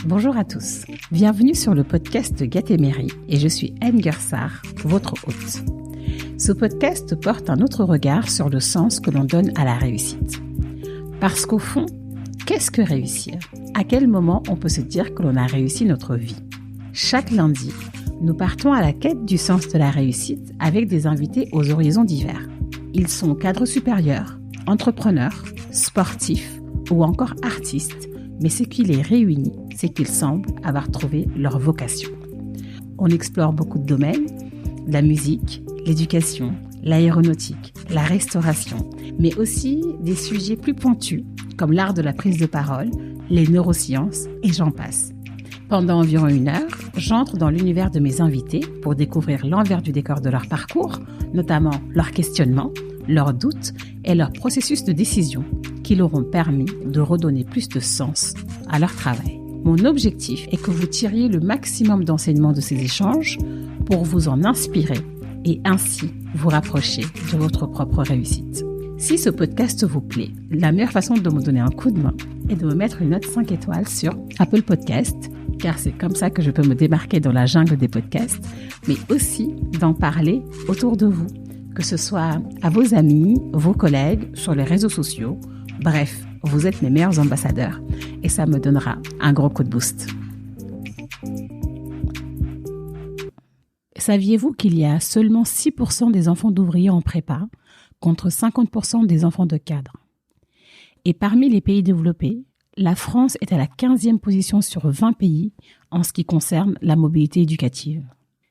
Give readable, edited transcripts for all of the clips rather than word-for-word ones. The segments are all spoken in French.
Bonjour à tous, bienvenue sur le podcast Gatéméry et je suis Anne Gersard, votre hôte. Ce podcast porte un autre regard sur le sens que l'on donne à la réussite. Parce qu'au fond, qu'est-ce que réussir ? À quel moment on peut se dire que l'on a réussi notre vie ? Chaque lundi, nous partons à la quête du sens de la réussite avec des invités aux horizons divers. Ils sont cadres supérieurs, entrepreneurs, sportifs ou encore artistes, mais ce qui les réunit, c'est qu'ils semblent avoir trouvé leur vocation. On explore beaucoup de domaines, la musique, l'éducation, l'aéronautique, la restauration, mais aussi des sujets plus pointus, comme l'art de la prise de parole, les neurosciences et j'en passe. Pendant environ 1 heure, j'entre dans l'univers de mes invités pour découvrir l'envers du décor de leur parcours, notamment leurs questionnements, leurs doutes et leur processus de décision qui leur ont permis de redonner plus de sens à leur travail. Mon objectif est que vous tiriez le maximum d'enseignements de ces échanges pour vous en inspirer et ainsi vous rapprocher de votre propre réussite. Si ce podcast vous plaît, la meilleure façon de me donner un coup de main est de me mettre une note 5 étoiles sur Apple Podcast, car c'est comme ça que je peux me démarquer dans la jungle des podcasts, mais aussi d'en parler autour de vous, que ce soit à vos amis, vos collègues, sur les réseaux sociaux. Bref, vous êtes mes meilleurs ambassadeurs et ça me donnera un gros coup de boost. Saviez-vous qu'il y a seulement 6% des enfants d'ouvriers en prépa contre 50% des enfants de cadres ? Et parmi les pays développés, la France est à la 15e position sur 20 pays en ce qui concerne la mobilité éducative.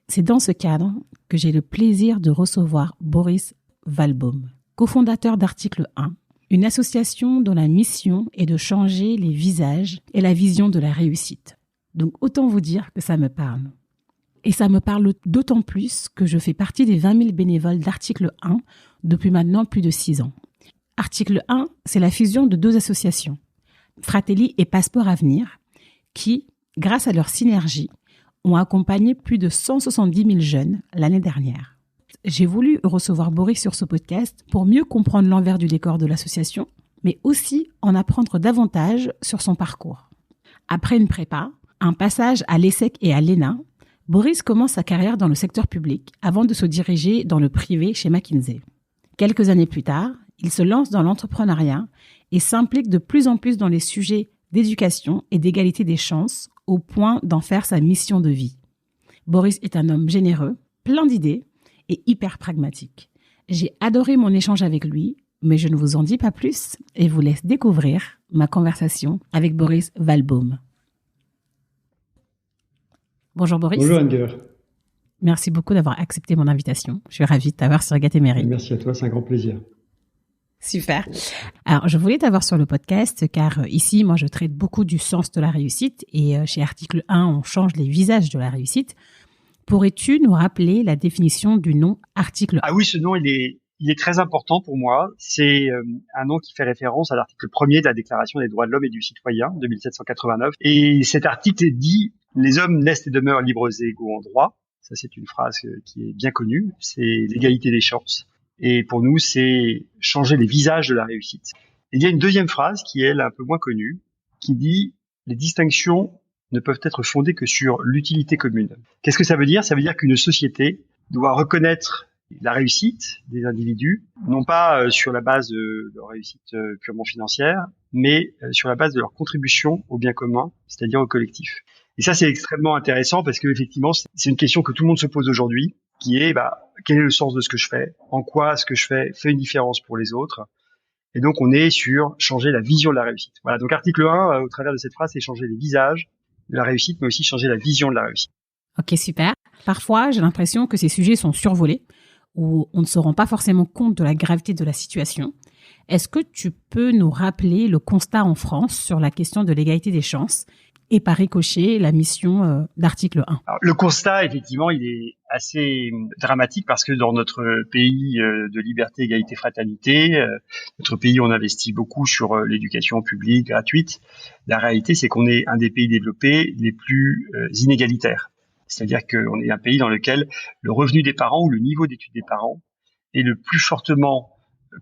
C'est dans ce cadre que j'ai le plaisir de recevoir Boris Valbaum, cofondateur d'Article 1, une association dont la mission est de changer les visages et la vision de la réussite. Donc autant vous dire que ça me parle. Et ça me parle d'autant plus que je fais partie des 20 000 bénévoles d'Article 1 depuis maintenant plus de 6 ans. Article 1, c'est la fusion de 2 associations, Fratelli et Passeport Avenir, qui, grâce à leur synergie, ont accompagné plus de 170 000 jeunes l'année dernière. J'ai voulu recevoir Boris sur ce podcast pour mieux comprendre l'envers du décor de l'association, mais aussi en apprendre davantage sur son parcours. Après une prépa, un passage à l'ESSEC et à l'ENA, Boris commence sa carrière dans le secteur public avant de se diriger dans le privé chez McKinsey. Quelques années plus tard, il se lance dans l'entrepreneuriat et s'implique de plus en plus dans les sujets d'éducation et d'égalité des chances au point d'en faire sa mission de vie. Boris est un homme généreux, plein d'idées et hyper pragmatique. J'ai adoré mon échange avec lui, mais je ne vous en dis pas plus et vous laisse découvrir ma conversation avec Boris Valbaum. Bonjour Boris. Bonjour Anger. Merci beaucoup d'avoir accepté mon invitation. Je suis ravie de t'avoir sur Gatéméry. Merci à toi, c'est un grand plaisir. Super. Alors, je voulais t'avoir sur le podcast car ici, moi, je traite beaucoup du sens de la réussite et chez Article 1, on change les visages de la réussite. Pourrais-tu nous rappeler la définition du nom Article 1 ? Ah oui, ce nom, il est très important pour moi. C'est un nom qui fait référence à l'article 1er de la Déclaration des droits de l'homme et du citoyen de 1789. Et cet article dit « Les hommes naissent et demeurent libres et égaux en droit ». Ça, c'est une phrase qui est bien connue. C'est l'égalité des chances. Et pour nous, c'est changer les visages de la réussite. Et il y a une deuxième phrase qui est, elle, un peu moins connue, qui dit « Les distinctions ne peuvent être fondées que sur l'utilité commune ». Qu'est-ce que ça veut dire ? Ça veut dire qu'une société doit reconnaître la réussite des individus, non pas sur la base de leur réussite purement financière, mais sur la base de leur contribution au bien commun, c'est-à-dire au collectif. Et ça, c'est extrêmement intéressant parce que effectivement, c'est une question que tout le monde se pose aujourd'hui, qui est quel est le sens de ce que je fais ? En quoi ce que je fais fait une différence pour les autres ? Et donc, on est sur changer la vision de la réussite. Voilà, donc article 1, au travers de cette phrase, c'est changer les visages de la réussite, mais aussi changer la vision de la réussite. Ok, super. Parfois, j'ai l'impression que ces sujets sont survolés, où on ne se rend pas forcément compte de la gravité de la situation. Est-ce que tu peux nous rappeler le constat en France sur la question de l'égalité des chances et par ricochet la mission d'article 1? Alors, le constat, effectivement, il est assez dramatique parce que dans notre pays de liberté, égalité, fraternité, notre pays, on investit beaucoup sur l'éducation publique gratuite. La réalité, c'est qu'on est un des pays développés les plus inégalitaires. C'est-à-dire qu'on est un pays dans lequel le revenu des parents ou le niveau d'études des parents est le plus fortement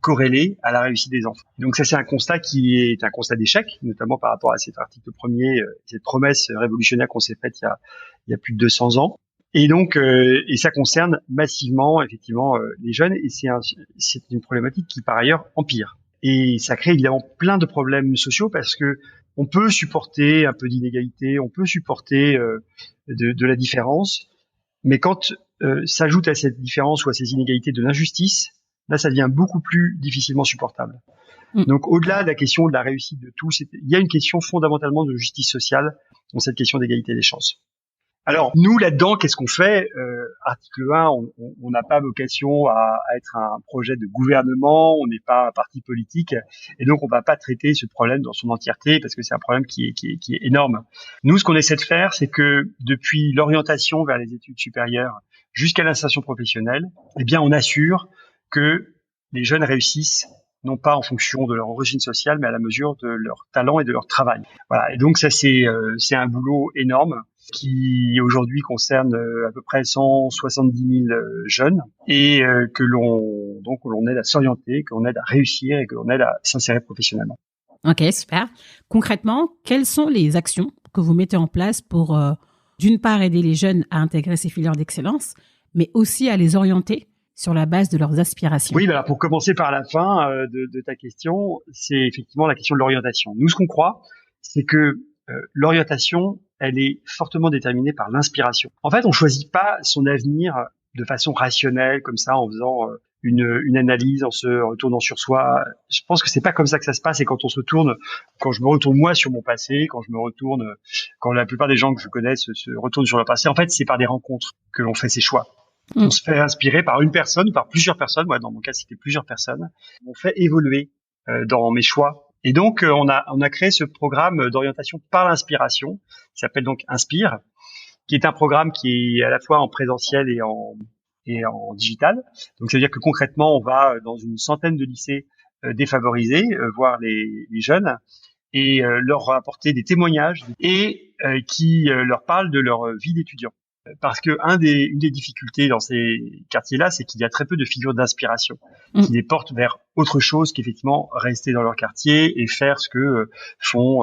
corrélée à la réussite des enfants. Donc ça, c'est un constat qui est un constat d'échec, notamment par rapport à cet article premier, cette promesse révolutionnaire qu'on s'est faite il y a plus de 200 ans. Et donc, et ça concerne massivement, effectivement, les jeunes, et c'est une problématique qui, par ailleurs, empire. Et ça crée évidemment plein de problèmes sociaux parce que on peut supporter un peu d'inégalité, on peut supporter de la différence, mais quand s'ajoute à cette différence ou à ces inégalités de l'injustice, là, ça devient beaucoup plus difficilement supportable. Donc, au-delà de la question de la réussite de tous, il y a une question fondamentalement de justice sociale dans cette question d'égalité des chances. Alors, nous, là-dedans, qu'est-ce qu'on fait? Article 1, on n'a pas vocation à être un projet de gouvernement, on n'est pas un parti politique, et donc on va pas traiter ce problème dans son entièreté, parce que c'est un problème qui est énorme. Nous, ce qu'on essaie de faire, c'est que depuis l'orientation vers les études supérieures jusqu'à l'insertion professionnelle, eh bien, on assure que les jeunes réussissent non pas en fonction de leur origine sociale, mais à la mesure de leur talent et de leur travail. Voilà. Et donc ça, c'est un boulot énorme qui aujourd'hui concerne à peu près 170 000 jeunes et que l'on aide à s'orienter, que l'on aide à réussir et que l'on aide à s'insérer professionnellement. Ok, super. Concrètement, quelles sont les actions que vous mettez en place pour, d'une part, aider les jeunes à intégrer ces filières d'excellence, mais aussi à les orienter sur la base de leurs aspirations? Oui, pour commencer par la fin de ta question, c'est effectivement la question de l'orientation. Nous, ce qu'on croit, c'est que l'orientation, elle est fortement déterminée par l'inspiration. En fait, on choisit pas son avenir de façon rationnelle, comme ça, en faisant une analyse, en se retournant sur soi. Je pense que c'est pas comme ça que ça se passe. Et quand je me retourne moi sur mon passé, quand la plupart des gens que je connais se retournent sur leur passé, en fait, c'est par des rencontres que l'on fait ses choix. On se fait inspirer par une personne ou par plusieurs personnes. Moi, dans mon cas, c'était plusieurs personnes. On fait évoluer dans mes choix. Et donc, on a créé ce programme d'orientation par l'inspiration, qui s'appelle donc Inspire, qui est un programme qui est à la fois en présentiel et en digital. Donc, ça veut dire que concrètement, on va dans une centaine de lycées défavorisés voir les jeunes et leur apporter des témoignages et qui leur parlent de leur vie d'étudiant. Parce que une des difficultés dans ces quartiers-là, c'est qu'il y a très peu de figures d'inspiration qui les portent vers autre chose qu'effectivement rester dans leur quartier et faire ce que font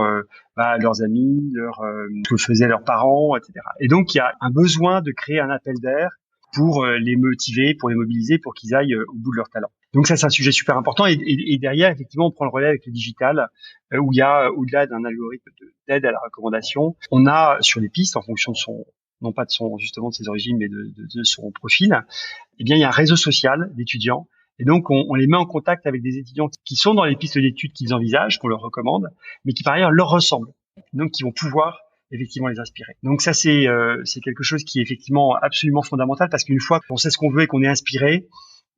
leurs amis, ce que faisaient leurs parents, etc. Et donc il y a un besoin de créer un appel d'air pour les motiver, pour les mobiliser, pour qu'ils aillent au bout de leur talent. Donc ça, c'est un sujet super important. Et derrière, effectivement, on prend le relais avec le digital, où il y a, au-delà d'un algorithme d'aide à la recommandation, on a sur les pistes, en fonction de non pas de ses origines, mais de son profil, eh bien, il y a un réseau social d'étudiants. Et donc, on les met en contact avec des étudiants qui sont dans les pistes d'études qu'ils envisagent, qu'on leur recommande, mais qui par ailleurs leur ressemblent. Donc, qui vont pouvoir effectivement les inspirer. Donc ça, c'est quelque chose qui est effectivement absolument fondamental parce qu'une fois qu'on sait ce qu'on veut et qu'on est inspiré,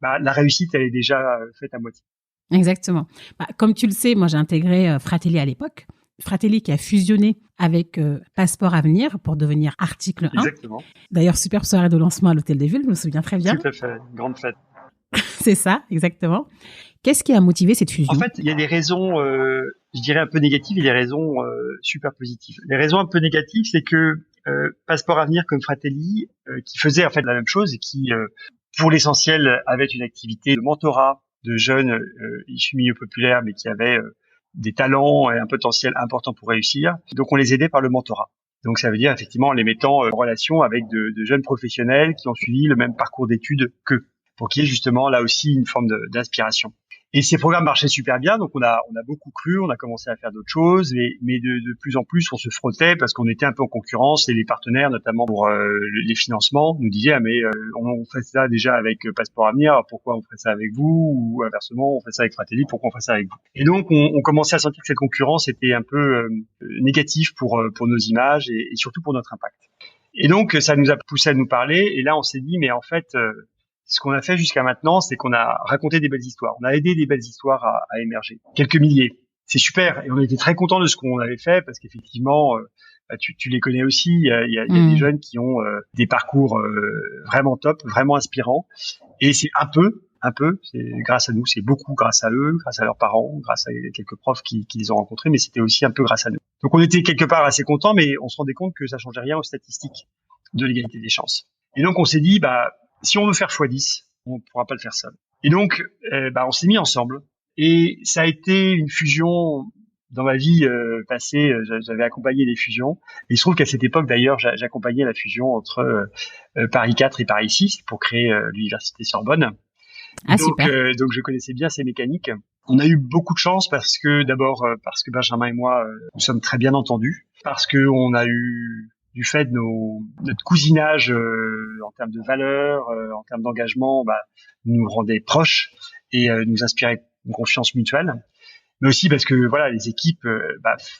la réussite, elle est déjà faite à moitié. Exactement. Comme tu le sais, moi, j'ai intégré Fratelli à l'époque. Fratelli qui a fusionné avec Passeport Avenir pour devenir Article 1. Exactement. D'ailleurs, superbe soirée de lancement à l'Hôtel des Villes, je me souviens très bien. Tout à fait, grande fête. C'est ça, exactement. Qu'est-ce qui a motivé cette fusion? En fait, il y a des raisons, je dirais un peu négatives et des raisons super positives. Les raisons un peu négatives, c'est que Passeport Avenir comme Fratelli, qui faisait en fait la même chose et qui, pour l'essentiel, avait une activité de mentorat de jeunes issus du milieu populaire, mais qui avaient des talents et un potentiel important pour réussir. Donc, on les aidait par le mentorat. Donc, ça veut dire effectivement en les mettant en relation avec de jeunes professionnels qui ont suivi le même parcours d'études qu'eux, pour qu'il y ait justement là aussi une forme d'inspiration. Et ces programmes marchaient super bien, donc on a beaucoup cru, on a commencé à faire d'autres choses, mais de plus en plus on se frottait parce qu'on était un peu en concurrence et les partenaires, notamment pour les financements, nous disaient on fait ça déjà avec Passeport Avenir, pourquoi on ferait ça avec vous, ou inversement on fait ça avec Fratelli, pourquoi on ferait ça avec vous. Et donc on commençait à sentir que cette concurrence était un peu négative pour nos images et surtout pour notre impact. Et donc ça nous a poussé à nous parler, et là on s'est dit mais en fait ce qu'on a fait jusqu'à maintenant, c'est qu'on a raconté des belles histoires. On a aidé des belles histoires à émerger. Quelques milliers. C'est super. Et on était très contents de ce qu'on avait fait parce qu'effectivement, tu les connais aussi. Il y a des jeunes qui ont des parcours vraiment top, vraiment inspirants. Et c'est un peu, c'est grâce à nous. C'est beaucoup grâce à eux, grâce à leurs parents, grâce à quelques profs qui les ont rencontrés. Mais c'était aussi un peu grâce à nous. Donc on était quelque part assez contents, mais on se rendait compte que ça changeait rien aux statistiques de l'égalité des chances. Et donc on s'est dit, si on veut faire x10, on ne pourra pas le faire seul. Et donc, on s'est mis ensemble. Et ça a été une fusion dans ma vie passée. J'avais accompagné des fusions. Et il se trouve qu'à cette époque, d'ailleurs, j'accompagnais la fusion entre Paris 4 et Paris 6 pour créer l'université Sorbonne. Ah, super. Donc, je connaissais bien ces mécaniques. On a eu beaucoup de chance parce que d'abord parce que Benjamin et moi nous sommes très bien entendus, parce que on a eu du fait de notre cousinage en termes de valeurs, en termes d'engagement, nous rendait proches et nous inspirait une confiance mutuelle. Mais aussi parce que voilà, les équipes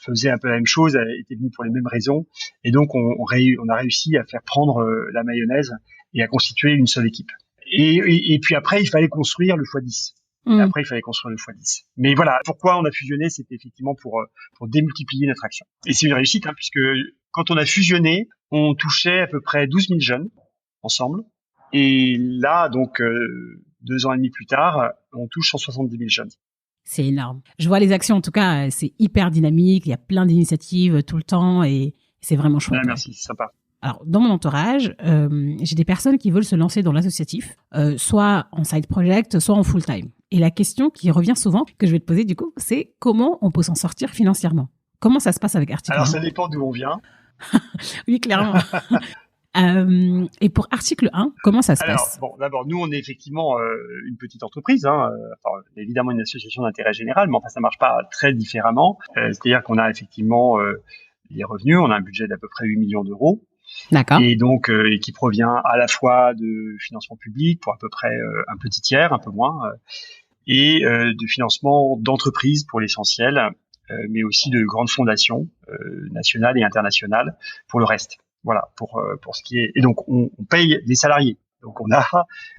faisaient un peu la même chose, étaient venues pour les mêmes raisons, et donc on a réussi à faire prendre la mayonnaise et à constituer une seule équipe. Et puis après, il fallait construire le x10. Et après, il fallait construire le x10. Mais voilà, pourquoi on a fusionné, c'était effectivement pour démultiplier notre action. Et c'est une réussite, puisque quand on a fusionné, on touchait à peu près 12 000 jeunes ensemble. Et là, donc, 2 ans et demi plus tard, on touche 170 000 jeunes. C'est énorme. Je vois les actions, en tout cas, c'est hyper dynamique. Il y a plein d'initiatives tout le temps et c'est vraiment chouette. Ah, merci, c'est sympa. Alors, dans mon entourage, j'ai des personnes qui veulent se lancer dans l'associatif, soit en side project, soit en full time. Et la question qui revient souvent, que je vais te poser du coup, c'est comment on peut s'en sortir financièrement? Comment ça se passe avec Article 1? Alors, ça dépend d'où on vient. Oui, clairement. Et pour Article 1, comment ça se passe? Bon, d'abord, nous, on est effectivement une petite entreprise, évidemment une association d'intérêt général, mais enfin, ça marche pas très différemment. C'est-à-dire qu'on a effectivement les revenus, on a un budget d'à peu près 8 millions d'euros. D'accord. Et donc, et qui provient à la fois de financement public pour à peu près un petit tiers, un peu moins, et de financement d'entreprises pour l'essentiel, mais aussi de grandes fondations nationales et internationales pour le reste. Voilà, pour ce qui est. Et donc, on paye des salariés. Donc, on a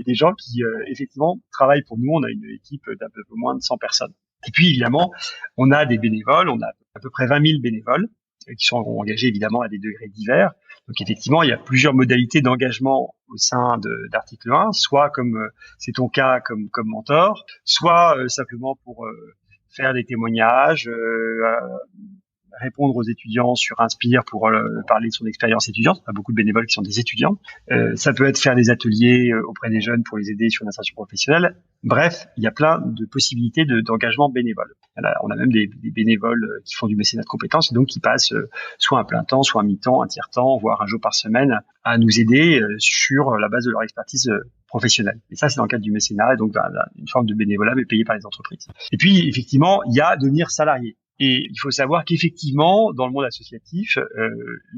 des gens qui, effectivement, travaillent pour nous. On a une équipe d'un peu moins de 100 personnes. Et puis, évidemment, on a des bénévoles. On a à peu près 20 000 bénévoles qui sont engagés, évidemment, à des degrés divers. Donc, effectivement, il y a plusieurs modalités d'engagement au sein d'Article 1, soit comme c'est ton cas, comme mentor, soit simplement pour faire des témoignages, répondre aux étudiants sur Inspire pour parler de son expérience étudiante. Il y a beaucoup de bénévoles qui sont des étudiants. Ça peut être faire des ateliers auprès des jeunes pour les aider sur l'insertion professionnelle. Bref, il y a plein de possibilités d'engagement bénévole. On a même des bénévoles qui font du mécénat de compétences et donc qui passent soit un plein temps, soit un mi-temps, un tiers-temps, voire un jour par semaine à nous aider sur la base de leur expertise professionnelle. Et ça, c'est dans le cadre du mécénat, et donc une forme de bénévolat mais payé par les entreprises. Et puis, effectivement, il y a devenir salarié. Et il faut savoir qu'effectivement, dans le monde associatif,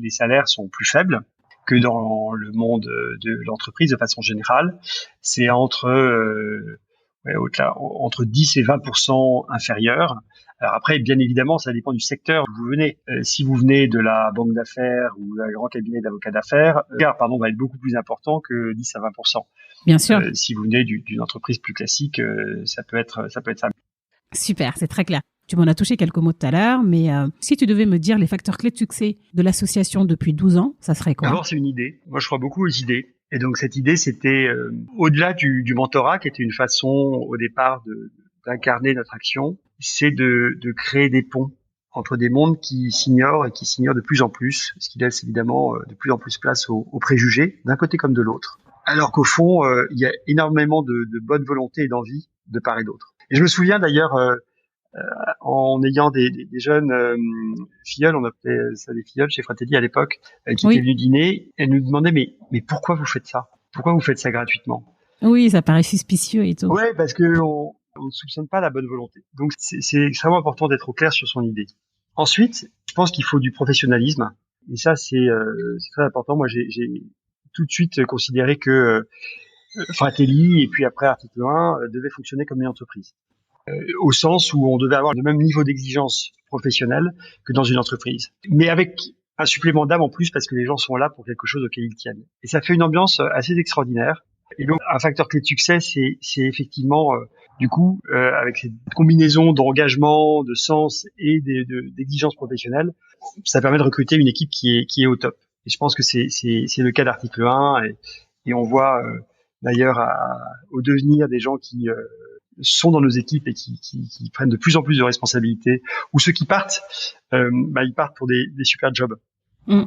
les salaires sont plus faibles que dans le monde de l'entreprise de façon générale. C'est entre 10 et 20% inférieur. Alors après, bien évidemment, ça dépend du secteur d'où vous venez. Si vous venez de la banque d'affaires ou d'un grand cabinet d'avocats d'affaires, va être beaucoup plus important que 10 à 20%. Bien sûr. Si vous venez d'une entreprise plus classique, ça peut être ça. Super, c'est très clair. Tu m'en as touché quelques mots tout à l'heure, mais si tu devais me dire les facteurs clés de succès de l'association depuis 12 ans, ça serait quoi? D'abord, c'est une idée. Moi, je crois beaucoup aux idées. Et donc, cette idée, c'était au-delà du mentorat, qui était une façon, au départ, d'incarner notre action, c'est de créer des ponts entre des mondes qui s'ignorent et qui s'ignorent de plus en plus, ce qui laisse évidemment de plus en plus place aux préjugés, d'un côté comme de l'autre. Alors qu'au fond, il y a énormément de bonne volonté et d'envie de part et d'autre. Et je me souviens d'ailleurs... en ayant des jeunes filleuls, on appelait ça des filleuls chez Fratelli à l'époque, qui étaient venus dîner, elles nous demandaient mais pourquoi vous faites ça? Pourquoi vous faites ça gratuitement? Oui, ça paraît suspicieux et tout. Ouais, parce que on ne soupçonne pas la bonne volonté. Donc c'est extrêmement important d'être au clair sur son idée. Ensuite, je pense qu'il faut du professionnalisme, et ça c'est très important. Moi j'ai tout de suite considéré que Fratelli et puis après Article 1 devait fonctionner comme une entreprise. Au sens où on devait avoir le même niveau d'exigence professionnelle que dans une entreprise. Mais avec un supplément d'âme en plus parce que les gens sont là pour quelque chose auquel ils tiennent. Et ça fait une ambiance assez extraordinaire. Et donc, un facteur clé de succès, c'est effectivement, avec cette combinaison d'engagement, de sens et d'exigence professionnelle, ça permet de recruter une équipe qui est au top. Et je pense que c'est le cas d'Article 1 et on voit d'ailleurs au devenir des gens qui sont dans nos équipes et qui prennent de plus en plus de responsabilités, ou ceux qui partent, ils partent pour des super jobs.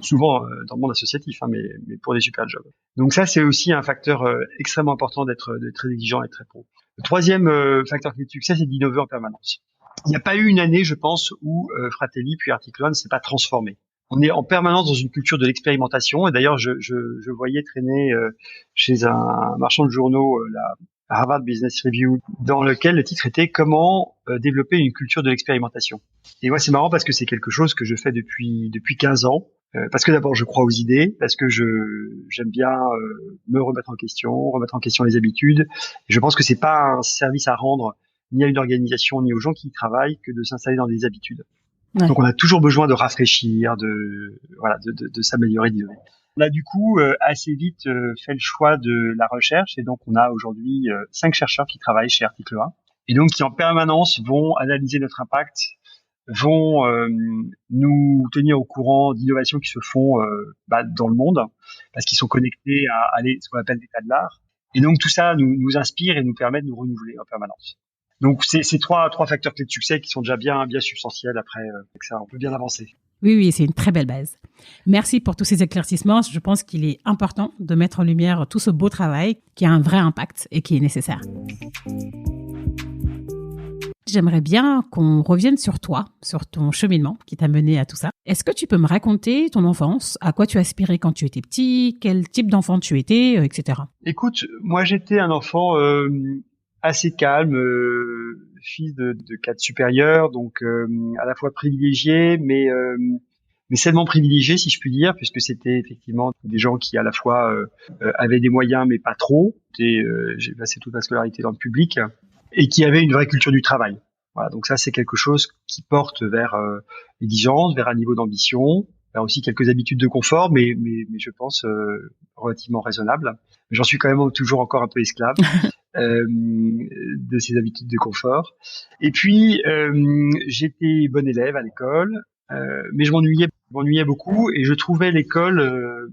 Souvent dans le monde associatif, mais pour des super jobs. Donc ça, c'est aussi un facteur extrêmement important d'être très exigeant et très pro. Le troisième facteur clé de succès, c'est d'innover en permanence. Il n'y a pas eu une année, je pense, où Fratelli puis Article 1 ne s'est pas transformé. On est en permanence dans une culture de l'expérimentation. Et d'ailleurs, je voyais traîner chez un marchand de journaux la Harvard Business Review, dans lequel le titre était «Comment développer une culture de l'expérimentation». Et moi, c'est marrant parce que c'est quelque chose que je fais depuis 15 ans. Parce que d'abord, je crois aux idées, parce que j'aime bien me remettre en question les habitudes. Et je pense que c'est pas un service à rendre ni à une organisation ni aux gens qui y travaillent que de s'installer dans des habitudes. Ouais. Donc on a toujours besoin de rafraîchir, de s'améliorer, d'innover. On a du coup assez vite fait le choix de la recherche et donc on a aujourd'hui 5 chercheurs qui travaillent chez Article 1 et donc qui en permanence vont analyser notre impact, vont nous tenir au courant d'innovations qui se font dans le monde parce qu'ils sont connectés à ce qu'on appelle l'état de l'art. Et donc tout ça nous inspire et nous permet de nous renouveler en permanence. Donc c'est trois facteurs clés de succès qui sont déjà bien substantiels. Après avec ça, on peut bien avancer. Oui, c'est une très belle base. Merci pour tous ces éclaircissements. Je pense qu'il est important de mettre en lumière tout ce beau travail qui a un vrai impact et qui est nécessaire. J'aimerais bien qu'on revienne sur toi, sur ton cheminement qui t'a mené à tout ça. Est-ce que tu peux me raconter ton enfance, à quoi tu aspirais quand tu étais petit, quel type d'enfant tu étais, etc. Écoute, moi j'étais un enfant assez calme, fils de cadre supérieur, donc à la fois privilégié, mais sainement privilégié si je puis dire, puisque c'était effectivement des gens qui à la fois avaient des moyens mais pas trop. J'ai passé toute ma scolarité dans le public et qui avaient une vraie culture du travail. Voilà, donc ça c'est quelque chose qui porte vers l'exigence, vers un niveau d'ambition, vers aussi quelques habitudes de confort, mais je pense relativement raisonnables. J'en suis quand même toujours encore un peu esclave. De ces habitudes de confort. Et puis j'étais bon élève à l'école, mais je m'ennuyais beaucoup et je trouvais l'école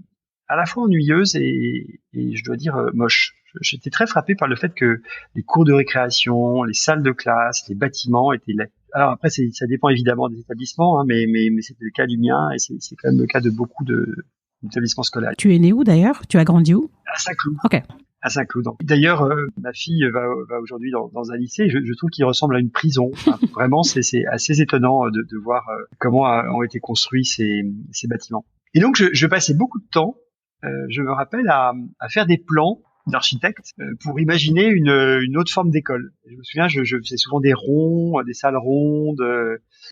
à la fois ennuyeuse et je dois dire moche. J'étais très frappé par le fait que les cours de récréation, les salles de classe, les bâtiments étaient laids. Alors après, ça dépend évidemment des établissements, hein, mais c'était le cas du mien et c'est quand même le cas de beaucoup d'établissements scolaires. Tu es né où d'ailleurs ? Tu as grandi où ? À Saint-Cloud. Ok. À Saint-Cloud. D'ailleurs, ma fille va aujourd'hui dans un lycée. Je trouve qu'il ressemble à une prison. Enfin, vraiment, c'est assez étonnant de voir comment ont été construits ces bâtiments. Et donc, je passais beaucoup de temps, je me rappelle, à faire des plans d'architecte pour imaginer une autre forme d'école. Je me souviens, je faisais souvent des ronds, des salles rondes.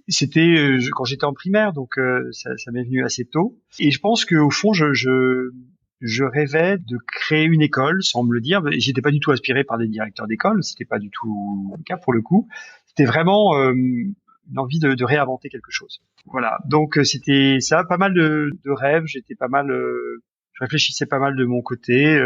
C'était quand j'étais en primaire, donc ça m'est venu assez tôt. Et je pense qu'au fond, je rêvais de créer une école, sans me le dire. J'étais pas du tout inspiré par des directeurs d'école, c'était pas du tout le cas pour le coup. C'était vraiment une envie de réinventer quelque chose. Voilà. Donc c'était ça, pas mal de rêves. Je réfléchissais pas mal de mon côté.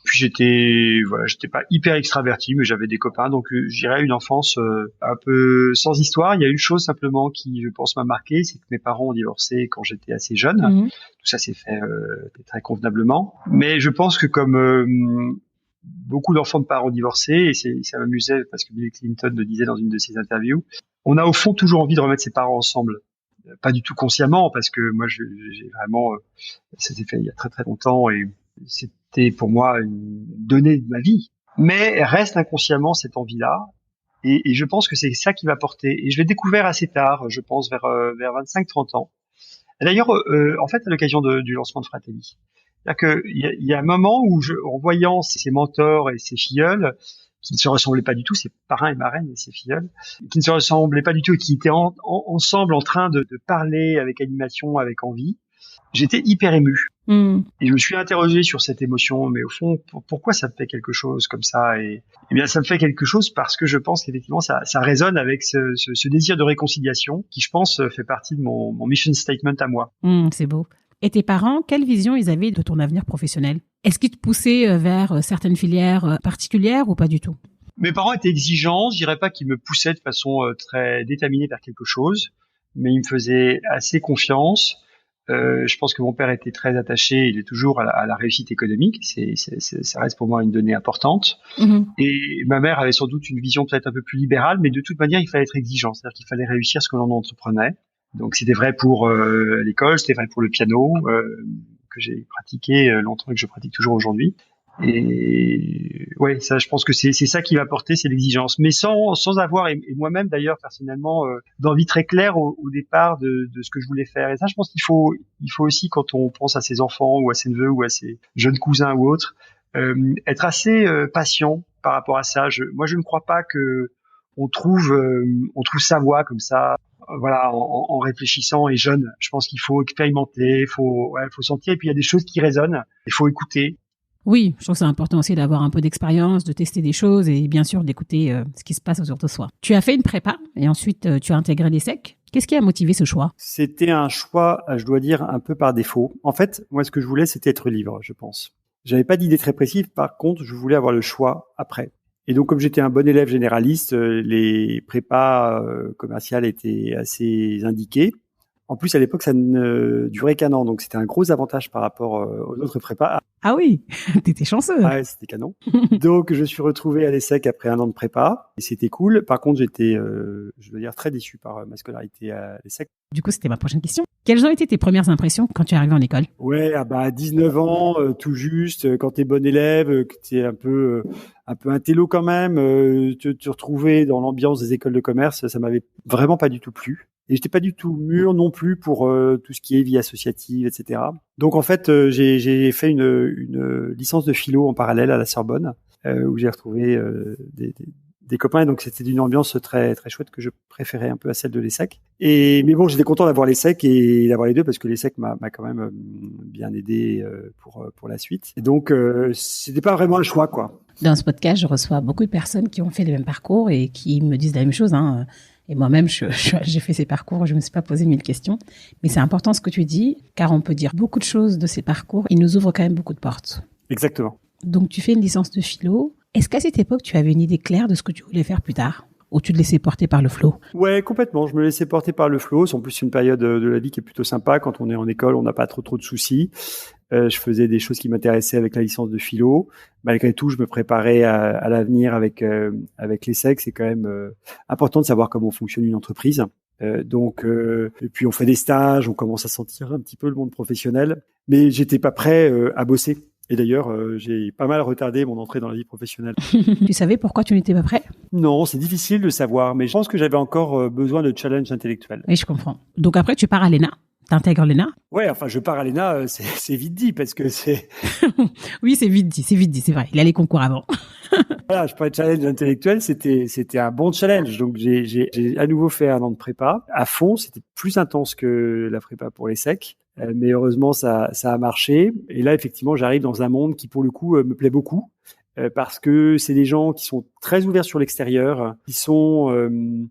Puis j'étais pas hyper extraverti, mais j'avais des copains. Donc je dirais une enfance un peu sans histoire. Il y a une chose simplement qui, je pense, m'a marqué, c'est que mes parents ont divorcé quand j'étais assez jeune. Mmh. Tout ça s'est fait très convenablement. Mais je pense que comme beaucoup d'enfants de parents divorcés, et ça m'amusait parce que Bill Clinton le disait dans une de ses interviews, on a au fond toujours envie de remettre ses parents ensemble. Pas du tout consciemment, parce que moi j'ai vraiment c'était fait il y a très très longtemps et c'était pour moi une donnée de ma vie, mais reste inconsciemment cette envie-là et je pense que c'est ça qui m'a porté et je l'ai découvert assez tard, je pense vers 25-30 ans. Et d'ailleurs en fait à l'occasion du lancement de Fratelli, c'est-à-dire que il y a un moment où en voyant ses mentors et ses filleuls qui ne se ressemblaient pas du tout, ses parrains et marraines et ses filleuls, qui ne se ressemblaient pas du tout et qui étaient ensemble en train de parler avec animation, avec envie, j'étais hyper ému. Et je me suis interrogé sur cette émotion, mais au fond, pourquoi ça me fait quelque chose comme ça et bien, ça me fait quelque chose parce que je pense qu'effectivement, ça résonne avec ce désir de réconciliation qui, je pense, fait partie de mon mission statement à moi. C'est beau. Et tes parents, quelle vision ils avaient de ton avenir professionnel ? Est-ce qu'ils te poussaient vers certaines filières particulières ou pas du tout ? Mes parents étaient exigeants, je dirais pas qu'ils me poussaient de façon très déterminée vers quelque chose, mais ils me faisaient assez confiance. Je pense que mon père était très attaché, il est toujours à la réussite économique, ça reste pour moi une donnée importante. Mmh. Et ma mère avait sans doute une vision peut-être un peu plus libérale, mais de toute manière, il fallait être exigeant, c'est-à-dire qu'il fallait réussir ce que l'on entreprenait. Donc c'était vrai pour l'école, c'était vrai pour le piano que j'ai pratiqué longtemps et que je pratique toujours aujourd'hui. Et ouais, ça, je pense que c'est ça qui va porter, c'est l'exigence, mais sans avoir et moi-même d'ailleurs personnellement d'envie très claire au départ de ce que je voulais faire. Et ça, je pense qu'il faut aussi quand on pense à ses enfants ou à ses neveux ou à ses jeunes cousins ou autres, être assez patient par rapport à ça. Moi, je ne crois pas que on trouve sa voie comme ça. Voilà, en réfléchissant et jeune. Je pense qu'il faut expérimenter, faut sentir. Et puis il y a des choses qui résonnent. Il faut écouter. Oui, je trouve que c'est important aussi d'avoir un peu d'expérience, de tester des choses et bien sûr d'écouter ce qui se passe autour de soi. Tu as fait une prépa et ensuite tu as intégré l'ESSEC. Qu'est-ce qui a motivé ce choix? C'était un choix, je dois dire, un peu par défaut. En fait, moi, ce que je voulais, c'était être libre, je pense. J'avais pas d'idée très précise. Par contre, je voulais avoir le choix après. Et donc, comme j'étais un bon élève généraliste, les prépas commerciales étaient assez indiquées. En plus, à l'époque, ça ne durait qu'un an, donc c'était un gros avantage par rapport aux autres prépas. Ah oui, t'étais chanceux. Ouais, c'était canon. Donc, je suis retrouvé à l'ESSEC après un an de prépa, et c'était cool. Par contre, j'étais, je dois dire, très déçu par ma scolarité à l'ESSEC. Du coup, c'était ma prochaine question. Quelles ont été tes premières impressions quand tu es arrivé en école? Ouais, à 19 ans, tout juste, quand t'es bon élève, que t'es un peu intello quand même, te retrouver dans l'ambiance des écoles de commerce, ça m'avait vraiment pas du tout plu. Et j'étais pas du tout mûr non plus pour tout ce qui est vie associative, etc. Donc en fait, j'ai fait une licence de philo en parallèle à la Sorbonne, où j'ai retrouvé des copains. Et donc c'était une ambiance très très chouette que je préférais un peu à celle de l'ESSEC. Mais bon, j'étais content d'avoir l'ESSEC et d'avoir les deux parce que l'ESSEC m'a quand même bien aidé pour la suite. Et donc c'était pas vraiment un choix, quoi. Dans ce podcast, je reçois beaucoup de personnes qui ont fait les mêmes parcours et qui me disent la même chose, hein. Et moi-même, j'ai fait ces parcours, je me suis pas posé 1000 questions. Mais c'est important ce que tu dis, car on peut dire beaucoup de choses de ces parcours. Ils nous ouvrent quand même beaucoup de portes. Exactement. Donc, tu fais une licence de philo. Est-ce qu'à cette époque, tu avais une idée claire de ce que tu voulais faire plus tard? Ou tu te laissais porter par le flow? Ouais, complètement. Je me laissais porter par le flow. C'est en plus une période de la vie qui est plutôt sympa. Quand on est en école, on n'a pas trop de soucis. Je faisais des choses qui m'intéressaient avec la licence de philo. Malgré tout, je me préparais à l'avenir avec l'ESSEC. C'est quand même important de savoir comment fonctionne une entreprise. Et puis on fait des stages, on commence à sentir un petit peu le monde professionnel. Mais j'étais pas prêt à bosser. Et d'ailleurs, j'ai pas mal retardé mon entrée dans la vie professionnelle. Tu savais pourquoi tu n'étais pas prêt? Non, c'est difficile de savoir, mais je pense que j'avais encore besoin de challenge intellectuel. Oui, je comprends. Donc après, tu pars à l'ENA. T'intègres l'ENA? Ouais, enfin, je pars à l'ENA, c'est vite dit parce que c'est... Oui, c'est vite dit, c'est vrai. Il a les concours avant. Voilà, je parlais de challenge intellectuel, c'était un bon challenge. Donc, j'ai à nouveau fait un an de prépa à fond. C'était plus intense que la prépa pour l'ESSEC. Mais heureusement, ça a marché. Et là, effectivement, j'arrive dans un monde qui, pour le coup, me plaît beaucoup. Parce que c'est des gens qui sont très ouverts sur l'extérieur, qui sont...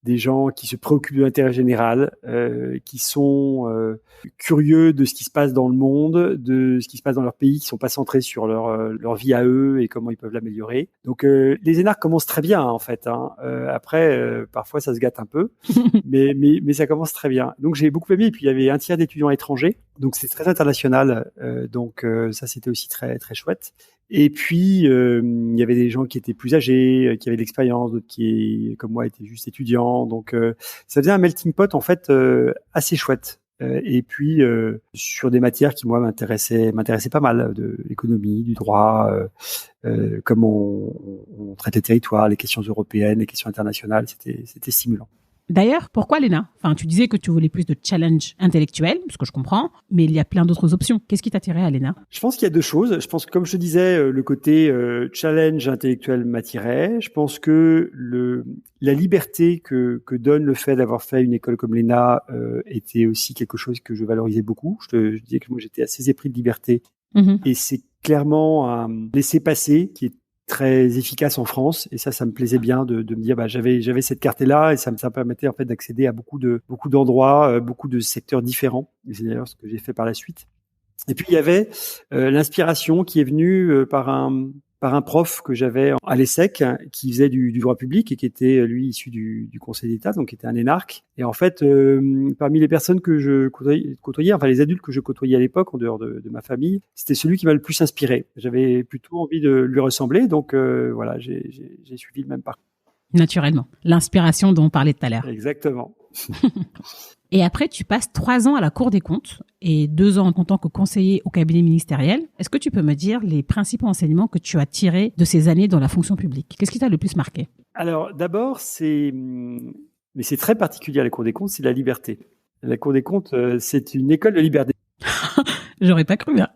des gens qui se préoccupent de l'intérêt général, qui sont curieux de ce qui se passe dans le monde, de ce qui se passe dans leur pays, qui sont pas centrés sur leur vie à eux et comment ils peuvent l'améliorer. Donc les énarques commencent très bien en fait. Après, parfois ça se gâte un peu, mais ça commence très bien. Donc j'ai beaucoup aimé. Et puis il y avait un tiers d'étudiants étrangers, donc c'est très international. Donc ça c'était aussi très très chouette. Et puis, il y avait des gens qui étaient plus âgés, qui avaient de l'expérience, d'autres qui, comme moi, étaient juste étudiants. Donc, ça faisait un melting pot, en fait, assez chouette. Et puis, sur des matières qui, moi, m'intéressaient pas mal, de l'économie, du droit, comment on traite les territoires, les questions européennes, les questions internationales, c'était stimulant. D'ailleurs, pourquoi l'ENA? Enfin, tu disais que tu voulais plus de challenge intellectuel, ce que je comprends, mais il y a plein d'autres options. Qu'est-ce qui t'attirait à l'ENA? Je pense qu'il y a deux choses. Je pense que, comme je te disais, le côté challenge intellectuel m'attirait. Je pense que la liberté que donne le fait d'avoir fait une école comme l'ENA était aussi quelque chose que je valorisais beaucoup. Je disais que moi, j'étais assez épris de liberté. Et c'est clairement un laisser-passer qui est très efficace en France, et ça me plaisait bien de me dire j'avais cette carte-là, et ça me permettait en fait d'accéder à beaucoup d'endroits, beaucoup de secteurs différents. Et c'est d'ailleurs ce que j'ai fait par la suite. Et puis il y avait l'inspiration qui est venue par un prof que j'avais à l'ESSEC, qui faisait du droit public et qui était lui issu du Conseil d'État, donc qui était un énarque. Et en fait, parmi les personnes que je côtoyais, enfin les adultes que je côtoyais à l'époque, en dehors de ma famille, c'était celui qui m'a le plus inspiré. J'avais plutôt envie de lui ressembler, donc voilà, j'ai suivi le même parcours. Naturellement, l'inspiration dont on parlait tout à l'heure. Exactement. Et après, tu passes 3 ans à la Cour des comptes et 2 ans en tant que conseiller au cabinet ministériel. Est-ce que tu peux me dire les principaux enseignements que tu as tirés de ces années dans la fonction publique? Qu'est-ce qui t'a le plus marqué? Alors, d'abord, mais c'est très particulier à la Cour des comptes, c'est la liberté. La Cour des comptes, c'est une école de liberté. J'aurais pas cru, hein.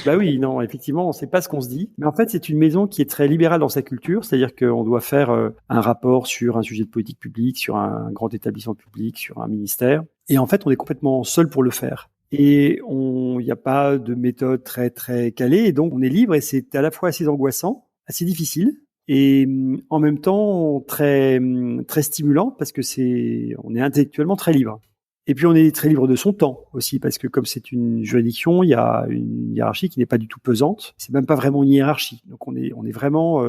Bah oui, non, effectivement, on ne sait pas ce qu'on se dit. Mais en fait, c'est une maison qui est très libérale dans sa culture, c'est-à-dire qu'on doit faire un rapport sur un sujet de politique publique, sur un grand établissement public, sur un ministère. Et en fait, on est complètement seul pour le faire. Et il n'y a pas de méthode très, très calée. Et donc, on est libre et c'est à la fois assez angoissant, assez difficile. Et en même temps, très, très stimulant parce que on est intellectuellement très libre. Et puis, on est très libre de son temps aussi, parce que comme c'est une juridiction, il y a une hiérarchie qui n'est pas du tout pesante. C'est même pas vraiment une hiérarchie. Donc, on est vraiment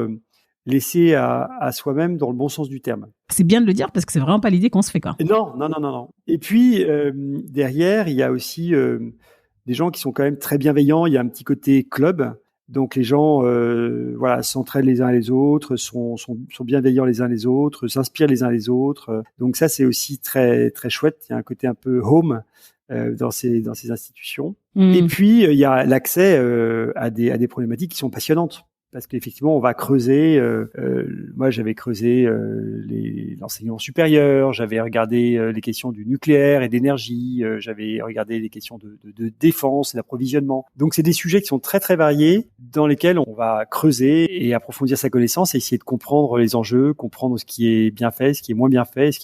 laissé à soi-même dans le bon sens du terme. C'est bien de le dire parce que c'est vraiment pas l'idée qu'on se fait, quoi. Non. Et puis, derrière, il y a aussi des gens qui sont quand même très bienveillants. Il y a un petit côté club. Donc les gens s'entraident les uns les autres, sont bienveillants les uns les autres, s'inspirent les uns les autres. Donc ça, c'est aussi très très chouette. Il y a un côté un peu home dans ces institutions. Et puis il y a l'accès à des problématiques qui sont passionnantes. Parce qu'effectivement, on va creuser. Moi, j'avais creusé l'enseignement supérieur. J'avais regardé les questions du nucléaire et d'énergie. J'avais regardé les questions de défense et d'approvisionnement. Donc, c'est des sujets qui sont très très variés, dans lesquels on va creuser et approfondir sa connaissance et essayer de comprendre les enjeux, comprendre ce qui est bien fait, ce qui est moins bien fait, ce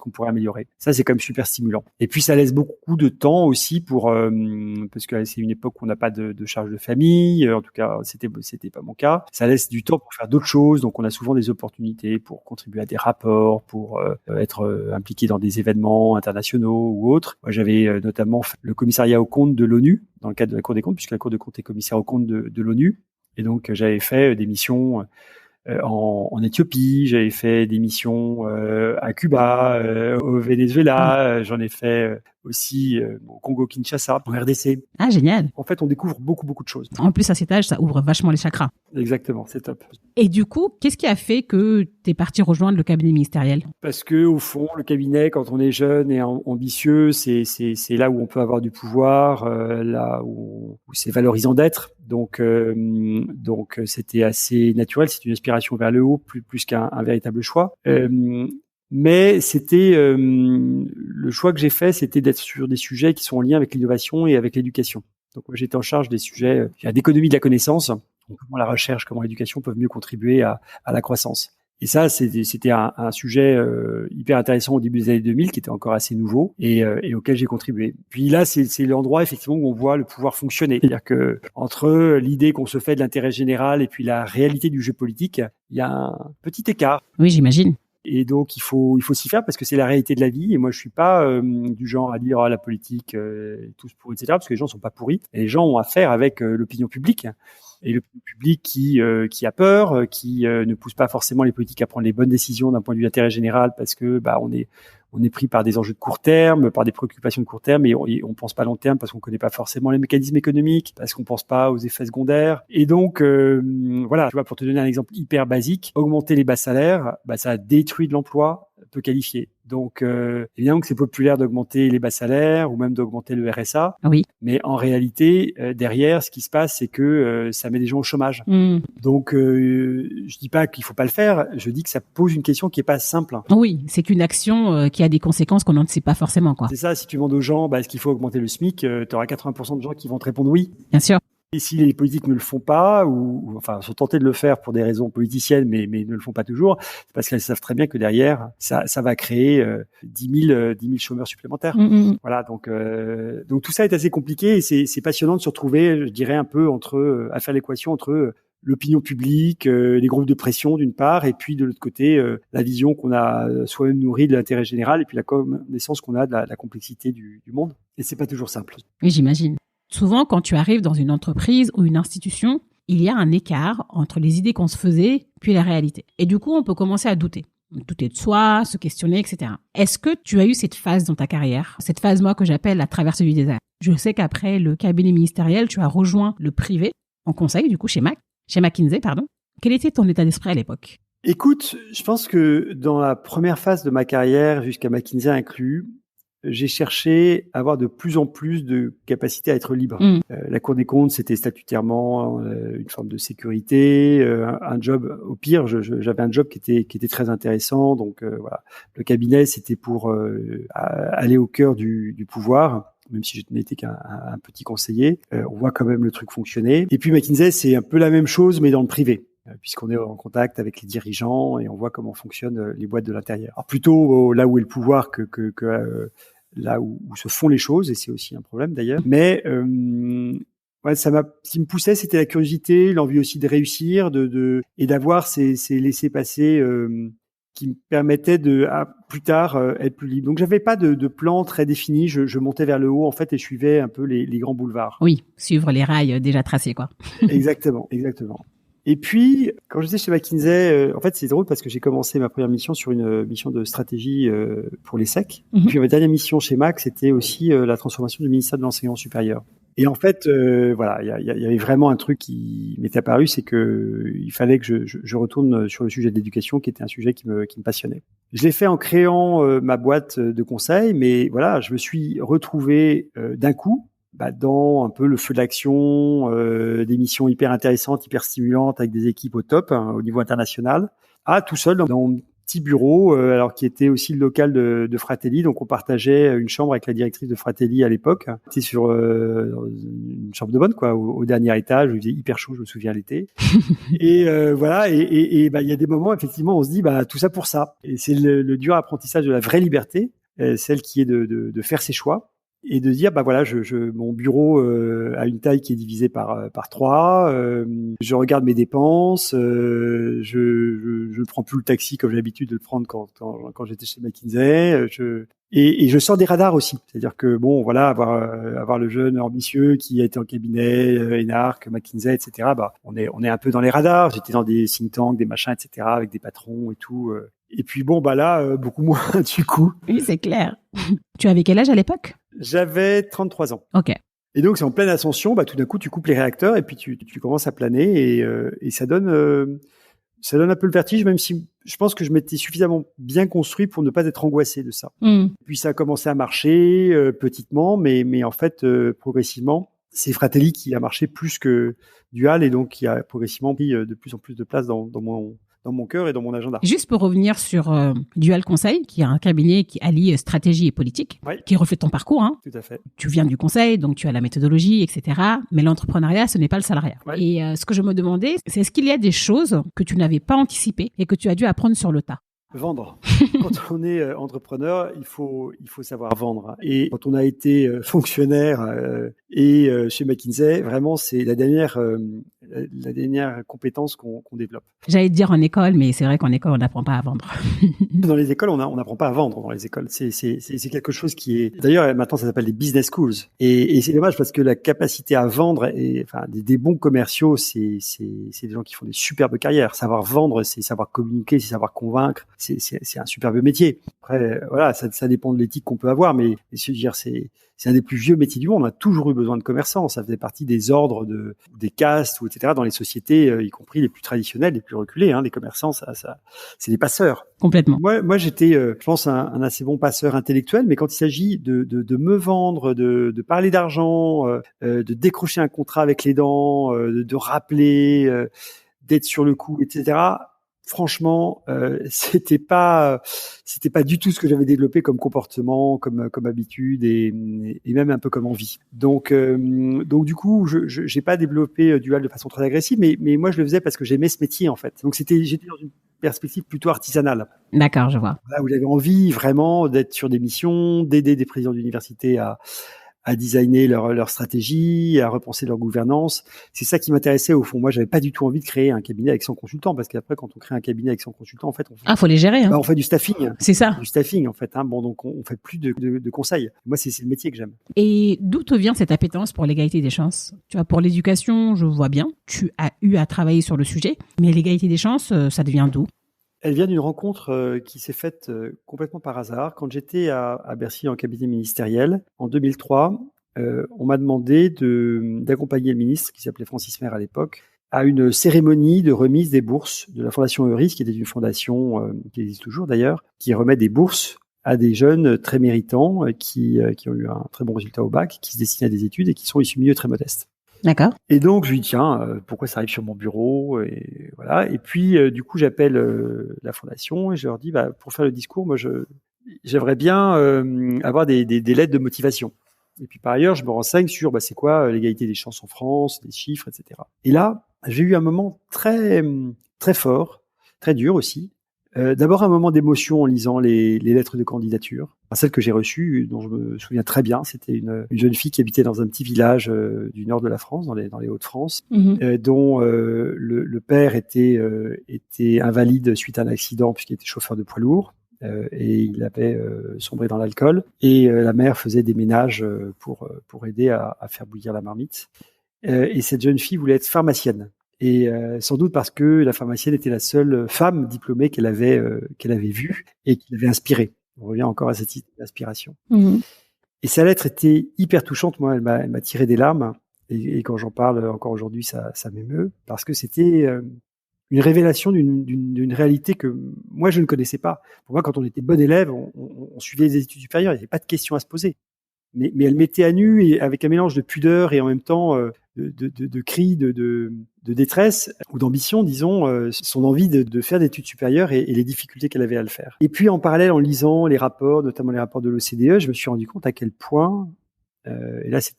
qu'on pourrait améliorer. Ça, c'est quand même super stimulant. Et puis, ça laisse beaucoup de temps aussi parce que c'est une époque où on n'a pas de charge de famille. En tout cas, c'était pas mon cas. Ça laisse du temps pour faire d'autres choses, donc on a souvent des opportunités pour contribuer à des rapports, pour être impliqué dans des événements internationaux ou autres. Moi, j'avais notamment fait le commissariat aux comptes de l'ONU dans le cadre de la Cour des comptes, puisque la Cour des comptes est commissaire aux comptes de l'ONU, et donc j'avais fait des missions en Éthiopie, j'avais fait des missions à Cuba, au Venezuela, j'en ai fait aussi au Congo-Kinshasa, en RDC. Ah, génial. En fait, on découvre beaucoup de choses. En plus, à cet âge, ça ouvre vachement les chakras. Exactement, c'est top. Et du coup, qu'est-ce qui a fait que tu es parti rejoindre le cabinet ministériel? Parce que au fond, le cabinet, quand on est jeune et ambitieux, c'est là où on peut avoir du pouvoir, là où c'est valorisant d'être. Donc c'était assez naturel. C'est une aspiration vers le haut, plus qu'un véritable choix. Mais c'était le choix que j'ai fait, c'était d'être sur des sujets qui sont en lien avec l'innovation et avec l'éducation. Donc moi, j'étais en charge des sujets d'économie de la connaissance, donc comment la recherche, comment l'éducation peuvent mieux contribuer à la croissance. Et ça, c'était un sujet hyper intéressant au début des années 2000, qui était encore assez nouveau et auquel j'ai contribué. Puis là, c'est l'endroit effectivement où on voit le pouvoir fonctionner. C'est-à-dire que entre l'idée qu'on se fait de l'intérêt général et puis la réalité du jeu politique, il y a un petit écart. Oui, j'imagine. Et donc il faut s'y faire parce que c'est la réalité de la vie. Et moi, je suis pas du genre à dire la politique tous pourris, etc. Parce que les gens sont pas pourris. Et les gens ont affaire avec l'opinion publique. Et l'opinion publique qui a peur, qui ne pousse pas forcément les politiques à prendre les bonnes décisions d'un point de vue d'intérêt général parce que on est pris par des enjeux de court terme, par des préoccupations de court terme, et on pense pas long terme parce qu'on connaît pas forcément les mécanismes économiques, parce qu'on pense pas aux effets secondaires. Et donc voilà, tu vois, pour te donner un exemple hyper basique, augmenter les bas salaires, ça détruit de l'emploi peu qualifié. Donc évidemment que c'est populaire d'augmenter les bas salaires ou même d'augmenter le RSA. Oui. Mais en réalité, derrière, ce qui se passe, c'est que ça met des gens au chômage. Donc je dis pas qu'il faut pas le faire, je dis que ça pose une question qui est pas simple. Oui, c'est qu'une action qui a des conséquences qu'on ne sait pas forcément, quoi. C'est ça, si tu demandes aux gens, est-ce qu'il faut augmenter le SMIC, tu auras 80% de gens qui vont te répondre oui. Bien sûr. Et si les politiques ne le font pas, ou enfin sont tentés de le faire pour des raisons politiciennes, mais ne le font pas toujours, c'est parce qu'elles savent très bien que derrière, ça va créer 10 000 chômeurs supplémentaires. Voilà, donc tout ça est assez compliqué et c'est passionnant de se retrouver, je dirais, un peu à faire l'équation entre l'opinion publique, les groupes de pression d'une part, et puis de l'autre côté, la vision qu'on a soi-même nourrie de l'intérêt général, et puis la connaissance qu'on a de la complexité du monde. Et c'est pas toujours simple. Oui, j'imagine. Souvent, quand tu arrives dans une entreprise ou une institution, il y a un écart entre les idées qu'on se faisait puis la réalité. Et du coup, on peut commencer à douter. Douter de soi, se questionner, etc. Est-ce que tu as eu cette phase dans ta carrière? Cette phase, moi, que j'appelle la traversée du désert. Je sais qu'après le cabinet ministériel, tu as rejoint le privé en conseil, du coup, chez McKinsey, pardon. Quel était ton état d'esprit à l'époque? Écoute, je pense que dans la première phase de ma carrière, jusqu'à McKinsey inclus, j'ai cherché à avoir de plus en plus de capacité à être libre. La Cour des comptes, c'était statutairement une forme de sécurité, un job. Au pire, j'avais un job qui était très intéressant. Donc voilà, le cabinet, c'était pour aller au cœur du pouvoir. Même si je n'étais qu'un petit conseiller, on voit quand même le truc fonctionner. Et puis McKinsey, c'est un peu la même chose, mais dans le privé, puisqu'on est en contact avec les dirigeants et on voit comment fonctionnent les boîtes de l'intérieur. Alors plutôt là où est le pouvoir que là où se font les choses, et c'est aussi un problème d'ailleurs. Mais ouais, ce qui me poussait, c'était la curiosité, l'envie aussi de réussir, et d'avoir ces laissés-passer qui me permettait de plus tard être plus libre. Donc j'avais pas de plan très défini, je montais vers le haut en fait et je suivais un peu les grands boulevards. Oui, suivre les rails déjà tracés quoi. Exactement. Et puis quand j'étais chez McKinsey, en fait c'est drôle parce que j'ai commencé ma première mission sur une mission de stratégie pour les SEC. Et puis ma dernière mission chez Mac, c'était aussi la transformation du ministère de l'enseignement supérieur. Et en fait, voilà, il y avait vraiment un truc qui m'était apparu, c'est que il fallait que je retourne sur le sujet de l'éducation, qui était un sujet qui me passionnait. Je l'ai fait en créant ma boîte de conseil, mais voilà, je me suis retrouvé d'un coup dans un peu le feu de l'action, des missions hyper intéressantes, hyper stimulantes, avec des équipes au top, au niveau international, tout seul dans mon petit bureau, alors qui était aussi le local de Fratelli. Donc on partageait une chambre avec la directrice de Fratelli à l'époque. C'était sur une chambre de bonne, quoi, au dernier étage. Il faisait hyper chaud, je me souviens, l'été. Et voilà. Et il y a des moments, effectivement, on se dit, tout ça pour ça. Et c'est le dur apprentissage de la vraie liberté, celle qui est de faire ses choix. Et de dire voilà, mon bureau a une taille qui est divisée par 3, je regarde mes dépenses, je ne prends plus le taxi comme j'ai l'habitude de le prendre quand j'étais chez McKinsey, et je sors des radars aussi, c'est-à-dire que bon voilà, avoir le jeune ambitieux qui a été en cabinet, Enarc, McKinsey, etc. On est un peu dans les radars. J'étais dans des think tanks, des machins, etc. avec des patrons et tout. Et puis bon là, beaucoup moins du coup. Oui, c'est clair. Tu avais quel âge à l'époque? J'avais 33 ans. Ok. Et donc c'est en pleine ascension, tout d'un coup tu coupes les réacteurs et puis tu commences à planer et ça donne un peu le vertige, même si je pense que je m'étais suffisamment bien construit pour ne pas être angoissé de ça. Puis ça a commencé à marcher petitement, mais en fait progressivement, c'est Fratelli qui a marché plus que Dual et donc qui a progressivement pris de plus en plus de place dans mon cœur et dans mon agenda. Juste pour revenir sur Dual Conseil, qui est un cabinet qui allie stratégie et politique, qui reflète ton parcours. Tout à fait. Tu viens du conseil, donc tu as la méthodologie, etc. Mais l'entrepreneuriat, ce n'est pas le salariat. Et ce que je me demandais, c'est est-ce qu'il y a des choses que tu n'avais pas anticipées et que tu as dû apprendre sur le tas? Vendre. Quand on est entrepreneur, il faut savoir vendre. Et quand on a été fonctionnaire et chez McKinsey, vraiment c'est la dernière compétence qu'on développe. J'allais te dire en école, mais c'est vrai qu'en école on n'apprend pas à vendre. Dans les écoles, on n'apprend pas à vendre dans les écoles. C'est quelque chose qui est. D'ailleurs, maintenant ça s'appelle les business schools. Et c'est dommage parce que la capacité à vendre des bons commerciaux, c'est des gens qui font des superbes carrières. Savoir vendre, c'est savoir communiquer, c'est savoir convaincre. C'est un superbe métier. Après, voilà, ça dépend de l'éthique qu'on peut avoir, mais je veux dire, c'est un des plus vieux métiers du monde. On a toujours eu besoin de commerçants. Ça faisait partie des ordres des castes ou etc. dans les sociétés, y compris les plus traditionnelles, les plus reculées. Les commerçants, ça, c'est des passeurs. Complètement. Moi, j'étais, je pense, un assez bon passeur intellectuel, mais quand il s'agit de me vendre, de parler d'argent, de décrocher un contrat avec les dents, de rappeler, d'être sur le coup, etc. Franchement, c'était pas du tout ce que j'avais développé comme comportement, comme habitude et même un peu comme envie. Donc du coup, j'ai pas développé Dual de façon très agressive, mais moi je le faisais parce que j'aimais ce métier en fait. Donc j'étais dans une perspective plutôt artisanale. D'accord, je vois. Là où j'avais envie vraiment d'être sur des missions, d'aider des présidents d'université à designer leur stratégie, à repenser leur gouvernance. C'est ça qui m'intéressait au fond. Moi, j'avais pas du tout envie de créer un cabinet avec 100 consultants parce qu'après, quand on crée un cabinet avec 100 consultants, en fait, faut les gérer. On fait du staffing. C'est ça. Du staffing, en fait. Bon, donc on fait plus de conseils. Moi, c'est le métier que j'aime. Et d'où te vient cette appétence pour l'égalité des chances? Tu vois, pour l'éducation, je vois bien. Tu as eu à travailler sur le sujet, mais l'égalité des chances, ça devient d'où? Elle vient d'une rencontre qui s'est faite complètement par hasard. Quand j'étais à Bercy en cabinet ministériel, en 2003, on m'a demandé d'accompagner le ministre, qui s'appelait Francis Maire à l'époque, à une cérémonie de remise des bourses de la Fondation Euris, qui était une fondation qui existe toujours d'ailleurs, qui remet des bourses à des jeunes très méritants qui ont eu un très bon résultat au bac, qui se destinaient à des études et qui sont issus de milieux très modestes. D'accord. Et donc je lui dis tiens, pourquoi ça arrive sur mon bureau et voilà. Et puis du coup j'appelle la fondation et je leur dis pour faire le discours, moi j'aimerais bien avoir des lettres de motivation. Et puis par ailleurs je me renseigne sur c'est quoi l'égalité des chances en France, des chiffres, etc. Et là j'ai eu un moment très très fort, très dur aussi. D'abord un moment d'émotion en lisant les lettres de candidature. Celle que j'ai reçue, dont je me souviens très bien, c'était une jeune fille qui habitait dans un petit village du nord de la France, dans les Hauts-de-France, dont le père était invalide suite à un accident puisqu'il était chauffeur de poids lourd et il avait sombré dans l'alcool. Et la mère faisait des ménages pour aider à faire bouillir la marmite. Et cette jeune fille voulait être pharmacienne. Et sans doute parce que la pharmacienne était la seule femme diplômée qu'elle avait vue et qui l'avait inspirée. On revient encore à cette inspiration. Et sa lettre était hyper touchante. Moi, elle m'a tiré des larmes. Et quand j'en parle encore aujourd'hui, ça m'émeut parce que c'était une révélation d'une réalité que moi je ne connaissais pas. Pour moi, quand on était bon élève, on suivait les études supérieures. Il n'y avait pas de questions à se poser. Mais elle mettait à nu et avec un mélange de pudeur et en même temps de cris, de détresse ou d'ambition, disons, son envie de faire des études supérieures et les difficultés qu'elle avait à le faire. Et puis en parallèle, en lisant les rapports, notamment les rapports de l'OCDE, je me suis rendu compte à quel point, et là c'est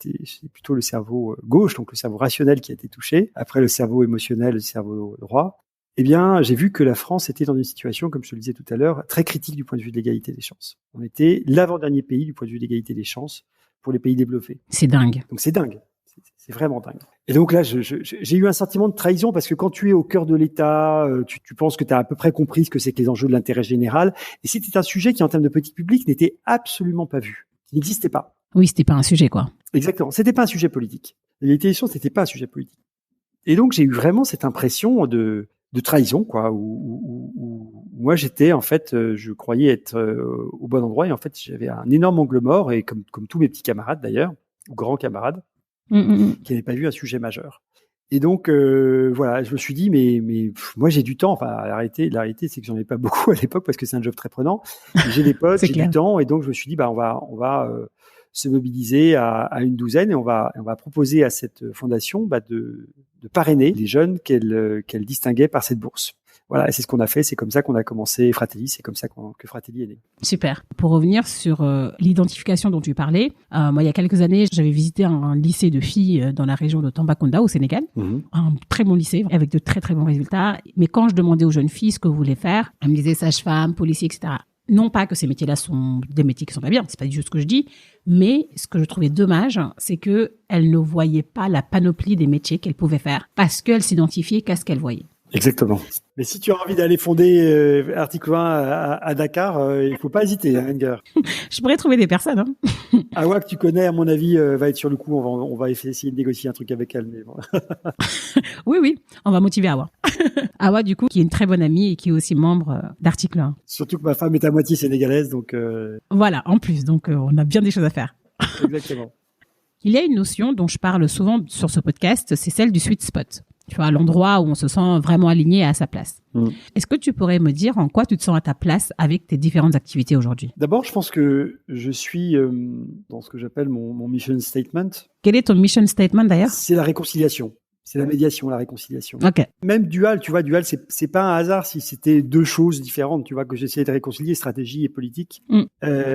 plutôt le cerveau gauche, donc le cerveau rationnel qui a été touché, après le cerveau émotionnel, le cerveau droit, eh bien, j'ai vu que la France était dans une situation, comme je te le disais tout à l'heure, très critique du point de vue de l'égalité des chances. On était l'avant-dernier pays du point de vue de l'égalité des chances pour les pays développés. C'est dingue. Donc c'est dingue. C'est vraiment dingue. Et donc là, j'ai eu un sentiment de trahison parce que quand tu es au cœur de l'État, tu penses que tu as à peu près compris ce que c'est que les enjeux de l'intérêt général. Et c'était un sujet qui, en termes de politique publique, n'était absolument pas vu, qui n'existait pas. Oui, c'était pas un sujet, quoi. Exactement. C'était pas un sujet politique. L'égalité des chances, c'était pas un sujet politique. Et donc j'ai eu vraiment cette impression de trahison, quoi, où moi j'étais, en fait, je croyais être au bon endroit et en fait j'avais un énorme angle mort et comme tous mes petits camarades d'ailleurs, ou grands camarades, qui n'avaient pas vu un sujet majeur. Et donc voilà, je me suis dit mais moi j'ai du temps. Enfin la réalité c'est que j'en ai pas beaucoup à l'époque parce que c'est un job très prenant. J'ai des potes, j'ai du temps et donc je me suis dit on va se mobiliser à une douzaine et on va proposer à cette fondation de parrainer les jeunes qu'elle distinguait par cette bourse. Voilà, et c'est ce qu'on a fait, c'est comme ça qu'on a commencé Fratelli, c'est comme ça que Fratelli est né. Super. Pour revenir sur l'identification dont tu parlais, moi il y a quelques années, j'avais visité un lycée de filles dans la région de Tambacounda au Sénégal, un très bon lycée avec de très très bons résultats. Mais quand je demandais aux jeunes filles ce que vous voulez faire, elles me disaient sage-femme, policier, etc. Non pas que ces métiers-là sont des métiers qui sont pas bien, c'est pas du tout ce que je dis, mais ce que je trouvais dommage, c'est que elles ne voyaient pas la panoplie des métiers qu'elles pouvaient faire parce qu'elles s'identifiaient qu'à ce qu'elles voyaient. Exactement. Mais si tu as envie d'aller fonder Article 1 à Dakar, il faut pas hésiter, Enger. Je pourrais trouver des personnes. Awa, que tu connais, à mon avis, va être sur le coup. On va essayer de négocier un truc avec elle. Mais bon. Oui, on va motiver Awa. Awa, du coup, qui est une très bonne amie et qui est aussi membre d'Article 1. Surtout que ma femme est à moitié sénégalaise, donc... Voilà, en plus, donc on a bien des choses à faire. Exactement. Il y a une notion dont je parle souvent sur ce podcast, c'est celle du sweet spot. Tu vois, l'endroit où on se sent vraiment aligné à sa place. Est-ce que tu pourrais me dire en quoi tu te sens à ta place avec tes différentes activités aujourd'hui? D'abord, je pense que je suis dans ce que j'appelle mon mission statement. Quel est ton mission statement d'ailleurs? C'est la réconciliation. C'est la médiation, la réconciliation. Ok. Même dual, tu vois, dual, c'est pas un hasard si c'était deux choses différentes, tu vois, que j'essayais de réconcilier, stratégie et politique.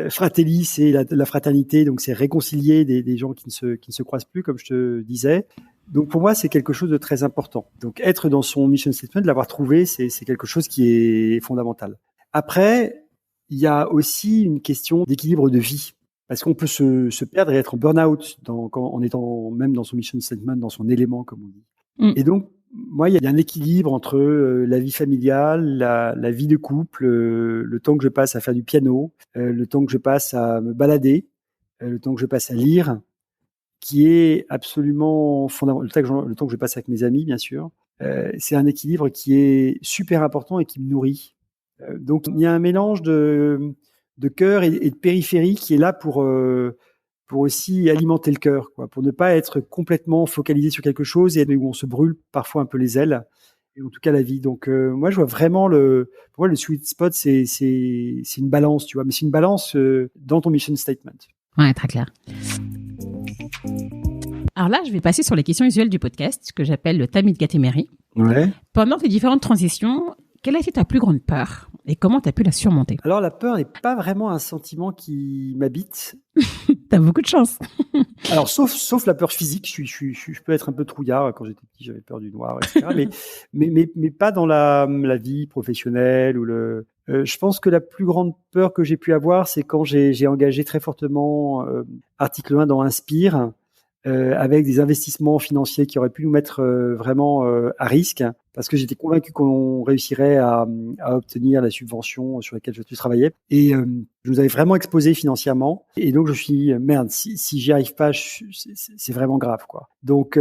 Fratelli, c'est la fraternité, donc c'est réconcilier des gens qui ne se croisent plus, comme je te disais. Donc pour moi, c'est quelque chose de très important. Donc être dans son mission statement, l'avoir trouvé, c'est quelque chose qui est fondamental. Après, il y a aussi une question d'équilibre de vie. Parce qu'on peut se perdre et être en burn-out en étant même dans son mission statement, dans son élément, comme on dit. Et donc, moi, il y a un équilibre entre la vie familiale, la vie de couple, le temps que je passe à faire du piano, le temps que je passe à me balader, le temps que je passe à lire, qui est absolument fondamental. Le temps que je passe avec mes amis, bien sûr. C'est un équilibre qui est super important et qui me nourrit. Donc, il y a un mélange de cœur et de périphérie qui est là pour aussi alimenter le cœur, quoi, pour ne pas être complètement focalisé sur quelque chose et où on se brûle parfois un peu les ailes et en tout cas la vie. Donc moi, je vois vraiment pour moi, le sweet spot, c'est une balance, tu vois, mais c'est une balance dans ton mission statement. Ouais, très clair. Alors là, je vais passer sur les questions usuelles du podcast que j'appelle le tamis de Gatémery. Ouais. Pendant tes différentes transitions, quelle a été ta plus grande peur et comment tu as pu la surmonter? Alors la peur n'est pas vraiment un sentiment qui m'habite. T'as beaucoup de chance. Alors sauf la peur physique, je peux être un peu trouillard. Quand j'étais petit, j'avais peur du noir, etc. mais pas dans la vie professionnelle ou je pense que la plus grande peur que j'ai pu avoir, c'est quand j'ai engagé très fortement article 1 dans Inspire. Avec des investissements financiers qui auraient pu nous mettre vraiment à risque, parce que j'étais convaincu qu'on réussirait à obtenir la subvention sur laquelle je travaillais. Et je nous avais vraiment exposé financièrement. Et donc, je me suis dit, merde, si j'y arrive pas, c'est vraiment grave, quoi. Donc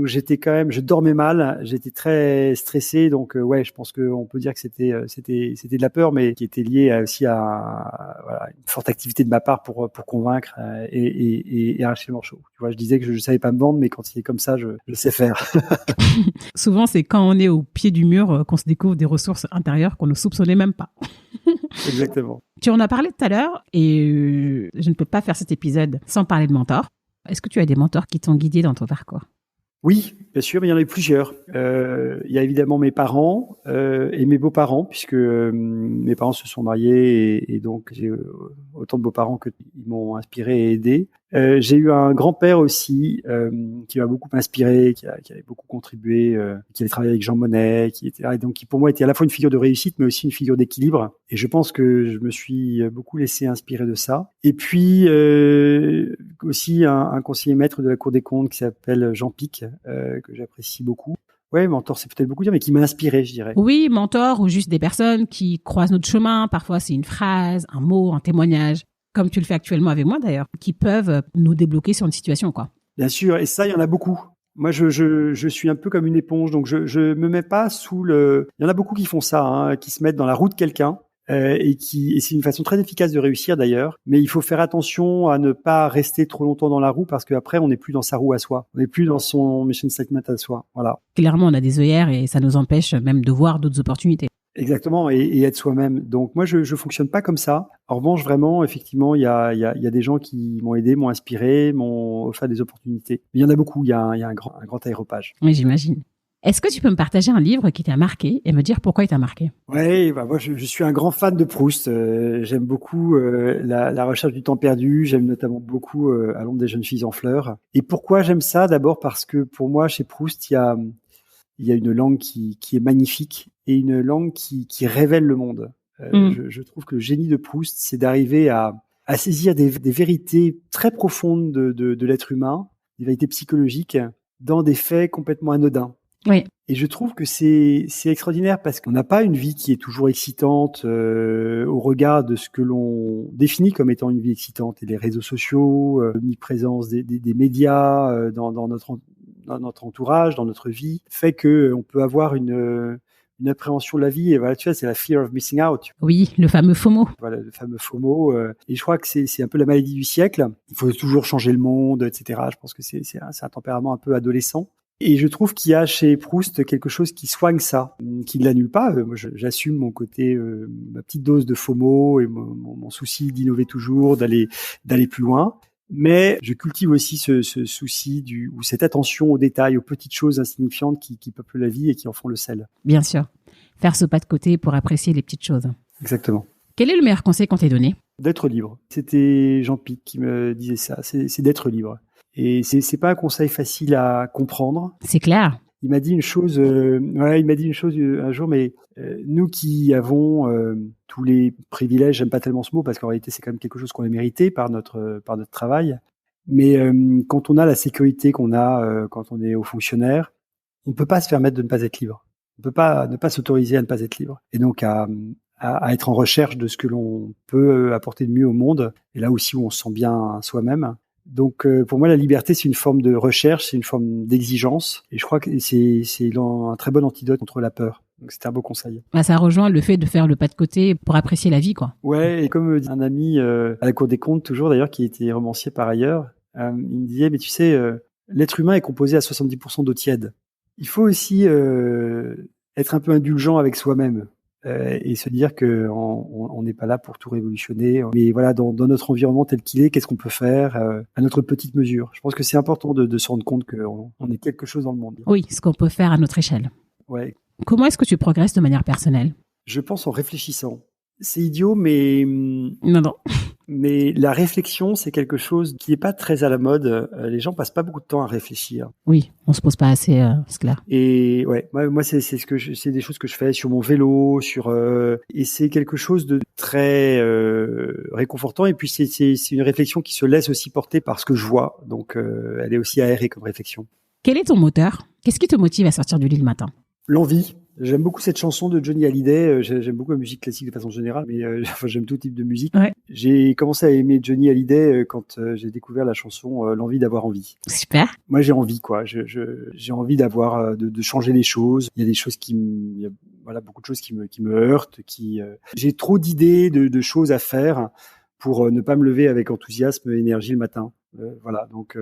j'étais quand même, je dormais mal, j'étais très stressé. Donc, ouais, je pense qu'on peut dire que c'était de la peur, mais qui était liée aussi à voilà, une forte activité de ma part pour convaincre et arracher le morceau. Tu vois, je disais que je savais pas me vendre, mais quand c'est comme ça, je sais faire. Souvent, c'est quand on est au pied du mur qu'on se découvre des ressources intérieures qu'on ne soupçonnait même pas. Exactement. Tu en as parlé tout à l'heure et je ne peux pas faire cet épisode sans parler de mentors. Est-ce que tu as des mentors qui t'ont guidé dans ton parcours? Oui, bien sûr, mais il y en a eu plusieurs. Il y a évidemment mes parents et mes beaux-parents, puisque mes parents se sont mariés et donc j'ai autant de beaux-parents qu'ils m'ont inspiré et aidé. J'ai eu un grand-père aussi qui m'a beaucoup inspiré, qui avait beaucoup contribué, qui avait travaillé avec Jean Monnet, et donc qui pour moi était à la fois une figure de réussite, mais aussi une figure d'équilibre. Et je pense que je me suis beaucoup laissé inspirer de ça. Et puis aussi un conseiller maître de la Cour des comptes qui s'appelle Jean Pic, que j'apprécie beaucoup. Ouais, mentor, c'est peut-être beaucoup dire, mais qui m'a inspiré, je dirais. Oui, mentor ou juste des personnes qui croisent notre chemin. Parfois, c'est une phrase, un mot, un témoignage, comme tu le fais actuellement avec moi d'ailleurs, qui peuvent nous débloquer sur une situation, quoi. Bien sûr, et ça, il y en a beaucoup. Moi, je suis un peu comme une éponge, donc je me mets pas sous il y en a beaucoup qui font ça, hein, qui se mettent dans la roue de quelqu'un. Et c'est une façon très efficace de réussir d'ailleurs, mais il faut faire attention à ne pas rester trop longtemps dans la roue parce qu'après on n'est plus dans sa roue à soi, on n'est plus dans son mission statement à soi. Voilà. Clairement, on a des œillères et ça nous empêche même de voir d'autres opportunités. Exactement, et être soi-même. Donc moi je fonctionne pas comme ça. En revanche, vraiment, effectivement, il y a des gens qui m'ont aidé, m'ont inspiré, m'ont offert des opportunités. Mais il y en a beaucoup. Il y a un grand aéropage. Oui, j'imagine. Est-ce que tu peux me partager un livre qui t'a marqué et me dire pourquoi il t'a marqué? Ouais, moi je suis un grand fan de Proust. J'aime beaucoup la recherche du temps perdu. J'aime notamment beaucoup À l'ombre des jeunes filles en fleurs. Et pourquoi j'aime ça? D'abord parce que pour moi, chez Proust, il y a une langue qui est magnifique et une langue qui révèle le monde. Je trouve que le génie de Proust, c'est d'arriver à saisir des vérités très profondes de l'être humain, des vérités psychologiques, dans des faits complètement anodins. Oui. Et je trouve que c'est extraordinaire parce qu'on n'a pas une vie qui est toujours excitante au regard de ce que l'on définit comme étant une vie excitante. Et les réseaux sociaux, l'omniprésence des médias dans notre entourage, dans notre vie, fait que on peut avoir une appréhension de la vie. Et voilà, tu vois, c'est la fear of missing out. Oui, le fameux FOMO. Voilà, le fameux FOMO. Et je crois que c'est un peu la maladie du siècle. Il faut toujours changer le monde, etc. Je pense que c'est un tempérament un peu adolescent. Et je trouve qu'il y a chez Proust quelque chose qui soigne ça, qui ne l'annule pas. Moi, j'assume mon côté, ma petite dose de FOMO et mon souci d'innover toujours, d'aller plus loin. Mais je cultive aussi ce souci ou cette attention aux détails, aux petites choses insignifiantes qui peuplent la vie et qui en font le sel. Bien sûr. Faire ce pas de côté pour apprécier les petites choses. Exactement. Quel est le meilleur conseil qu'on t'ait donné? D'être libre. C'était Jean Pic qui me disait ça. C'est d'être libre. Et c'est pas un conseil facile à comprendre. C'est clair. Il m'a dit une chose, un jour, mais nous qui avons tous les privilèges, j'aime pas tellement ce mot parce qu'en réalité c'est quand même quelque chose qu'on a mérité par notre travail. Mais quand on a la sécurité qu'on a quand on est haut fonctionnaire, on peut pas se permettre de ne pas être libre. On peut pas ne pas s'autoriser à ne pas être libre. Et donc à être en recherche de ce que l'on peut apporter de mieux au monde. Et là aussi où on se sent bien soi-même. Donc pour moi la liberté c'est une forme de recherche, c'est une forme d'exigence et je crois que c'est un très bon antidote contre la peur. Donc c'était un beau conseil. Bah, ça rejoint le fait de faire le pas de côté pour apprécier la vie, quoi. Ouais, et comme dit un ami à la Cour des comptes toujours d'ailleurs qui était romancier par ailleurs, il me disait mais tu sais l'être humain est composé à 70% d'eau tiède. Il faut aussi être un peu indulgent avec soi-même. Et se dire que on n'est pas là pour tout révolutionner, mais voilà, dans notre environnement tel qu'il est, qu'est-ce qu'on peut faire à notre petite mesure. Je pense que c'est important de se rendre compte qu'on est quelque chose dans le monde. Oui, ce qu'on peut faire à notre échelle. Ouais. Comment est-ce que tu progresses de manière personnelle? Je pense en réfléchissant. C'est idiot, mais Non. Mais la réflexion, c'est quelque chose qui n'est pas très à la mode. Les gens passent pas beaucoup de temps à réfléchir. Oui, on se pose pas assez, c'est clair. Et ouais, moi c'est c'est des choses que je fais sur mon vélo, et c'est quelque chose de très réconfortant. Et puis c'est une réflexion qui se laisse aussi porter par ce que je vois. Donc elle est aussi aérée comme réflexion. Quel est ton moteur? Qu'est-ce qui te motive à sortir du lit le matin? L'envie. J'aime beaucoup cette chanson de Johnny Hallyday. J'aime beaucoup la musique classique de façon générale, mais enfin, j'aime tout type de musique. Ouais. J'ai commencé à aimer Johnny Hallyday quand j'ai découvert la chanson L'envie d'avoir envie. Super. Moi, j'ai envie, quoi. J'ai envie d'avoir, de changer les choses. Il y a des choses voilà, beaucoup de choses qui me heurtent. J'ai trop d'idées, de choses à faire pour ne pas me lever avec enthousiasme et énergie le matin. Voilà, donc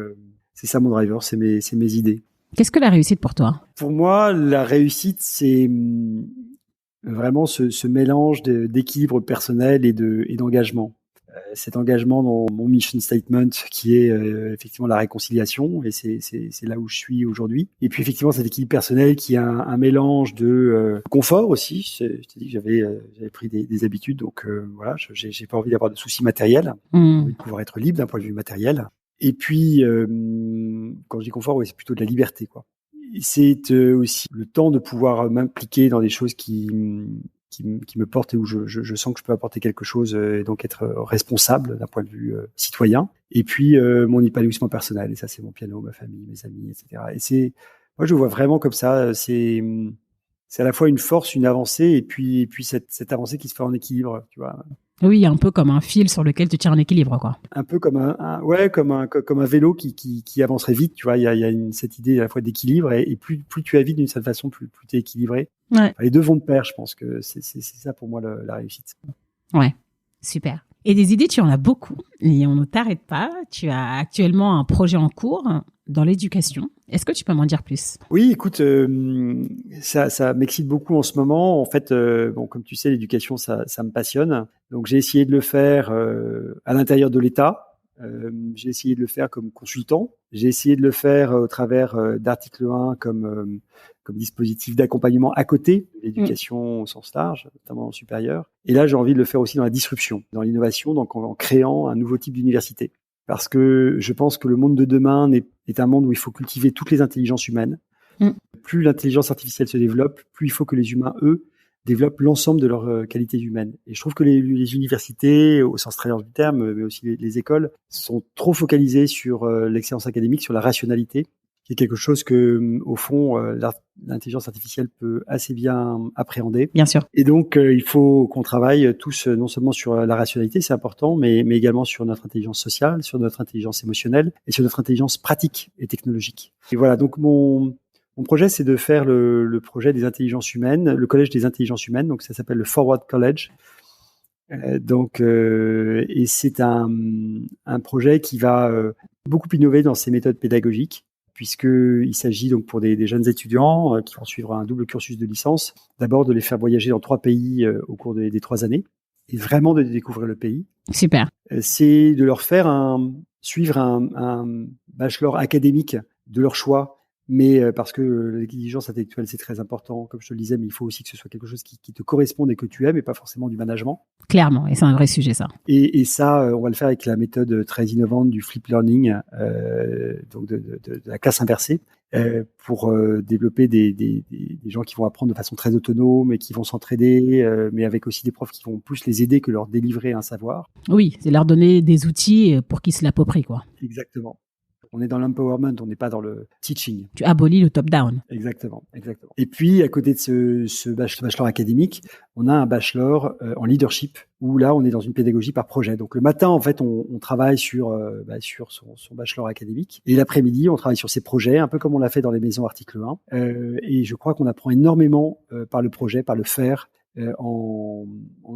c'est ça mon driver, c'est mes idées. Qu'est-ce que la réussite pour toi? Pour moi, la réussite, c'est vraiment ce mélange d'équilibre personnel et d'engagement. Cet engagement dans mon mission statement qui est effectivement la réconciliation, et c'est là où je suis aujourd'hui. Et puis effectivement cet équilibre personnel qui est un mélange de confort aussi. Je t'ai dit que j'avais pris des habitudes, donc voilà, j'ai pas envie d'avoir de soucis matériels, j'ai envie de pouvoir être libre d'un point de vue matériel. Et puis, quand je dis confort, oui, c'est plutôt de la liberté, quoi. C'est aussi le temps de pouvoir m'impliquer dans des choses qui me portent et où je sens que je peux apporter quelque chose et donc être responsable d'un point de vue citoyen. Et puis, mon épanouissement personnel. Et ça, c'est mon piano, ma famille, mes amis, etc. Et moi, je le vois vraiment comme ça. C'est à la fois une force, une avancée, et puis cette avancée qui se fait en équilibre, tu vois. Oui, un peu comme un fil sur lequel tu tiens en équilibre, quoi. Un peu comme comme un vélo qui avancerait vite, tu vois. Il y a cette idée à la fois d'équilibre et plus tu vas vite d'une certaine façon, plus tu es équilibré. Ouais. Enfin, les deux vont de pair, je pense que c'est ça pour moi la réussite. Ouais, super. Et des idées, tu en as beaucoup et on ne t'arrête pas. Tu as actuellement un projet en cours dans l'éducation. Est-ce que tu peux m'en dire plus? Oui, écoute, ça m'excite beaucoup en ce moment. En fait, bon, comme tu sais, l'éducation, ça me passionne. Donc, j'ai essayé de le faire à l'intérieur de l'État. J'ai essayé de le faire comme consultant. J'ai essayé de le faire au travers d'article 1 comme dispositif d'accompagnement à côté de l'éducation au sens large, notamment supérieur. Et là, j'ai envie de le faire aussi dans la disruption, dans l'innovation, donc en créant un nouveau type d'université. Parce que je pense que le monde de demain est un monde où il faut cultiver toutes les intelligences humaines. Plus l'intelligence artificielle se développe, plus il faut que les humains, eux, développent l'ensemble de leurs qualités humaines. Et je trouve que les universités, au sens très large du terme, mais aussi les écoles, sont trop focalisées sur l'excellence académique, sur la rationalité, qui est quelque chose que, au fond, l'intelligence artificielle peut assez bien appréhender. Bien sûr. Et donc, il faut qu'on travaille tous, non seulement sur la rationalité, c'est important, mais également sur notre intelligence sociale, sur notre intelligence émotionnelle et sur notre intelligence pratique et technologique. Et voilà, donc mon projet, c'est de faire le projet des intelligences humaines, le collège des intelligences humaines, donc ça s'appelle le Forward College. Et c'est un projet qui va beaucoup innover dans ses méthodes pédagogiques, puisqu'il s'agit donc pour des jeunes étudiants qui vont suivre un double cursus de licence, d'abord de les faire voyager dans 3 pays au cours des 3 années, et vraiment de découvrir le pays. Super. C'est de leur faire suivre un bachelor académique de leur choix, mais parce que l'intelligence intellectuelle, c'est très important, comme je te le disais, mais il faut aussi que ce soit quelque chose qui te corresponde et que tu aimes, et pas forcément du management. Clairement, et c'est un vrai sujet, ça. Et ça, on va le faire avec la méthode très innovante du flip learning, donc de la classe inversée, pour développer des gens qui vont apprendre de façon très autonome et qui vont s'entraider, mais avec aussi des profs qui vont plus les aider que leur délivrer un savoir. Oui, c'est leur donner des outils pour qu'ils se l'approprient, quoi. Exactement. On est dans l'empowerment, on n'est pas dans le teaching. Tu abolis le top-down. Exactement. Et puis, à côté de ce bachelor académique, on a un bachelor en leadership, où là, on est dans une pédagogie par projet. Donc, le matin, en fait, on travaille sur son bachelor académique. Et l'après-midi, on travaille sur ses projets, un peu comme on l'a fait dans les maisons article 1. Et je crois qu'on apprend énormément par le projet, par le faire, en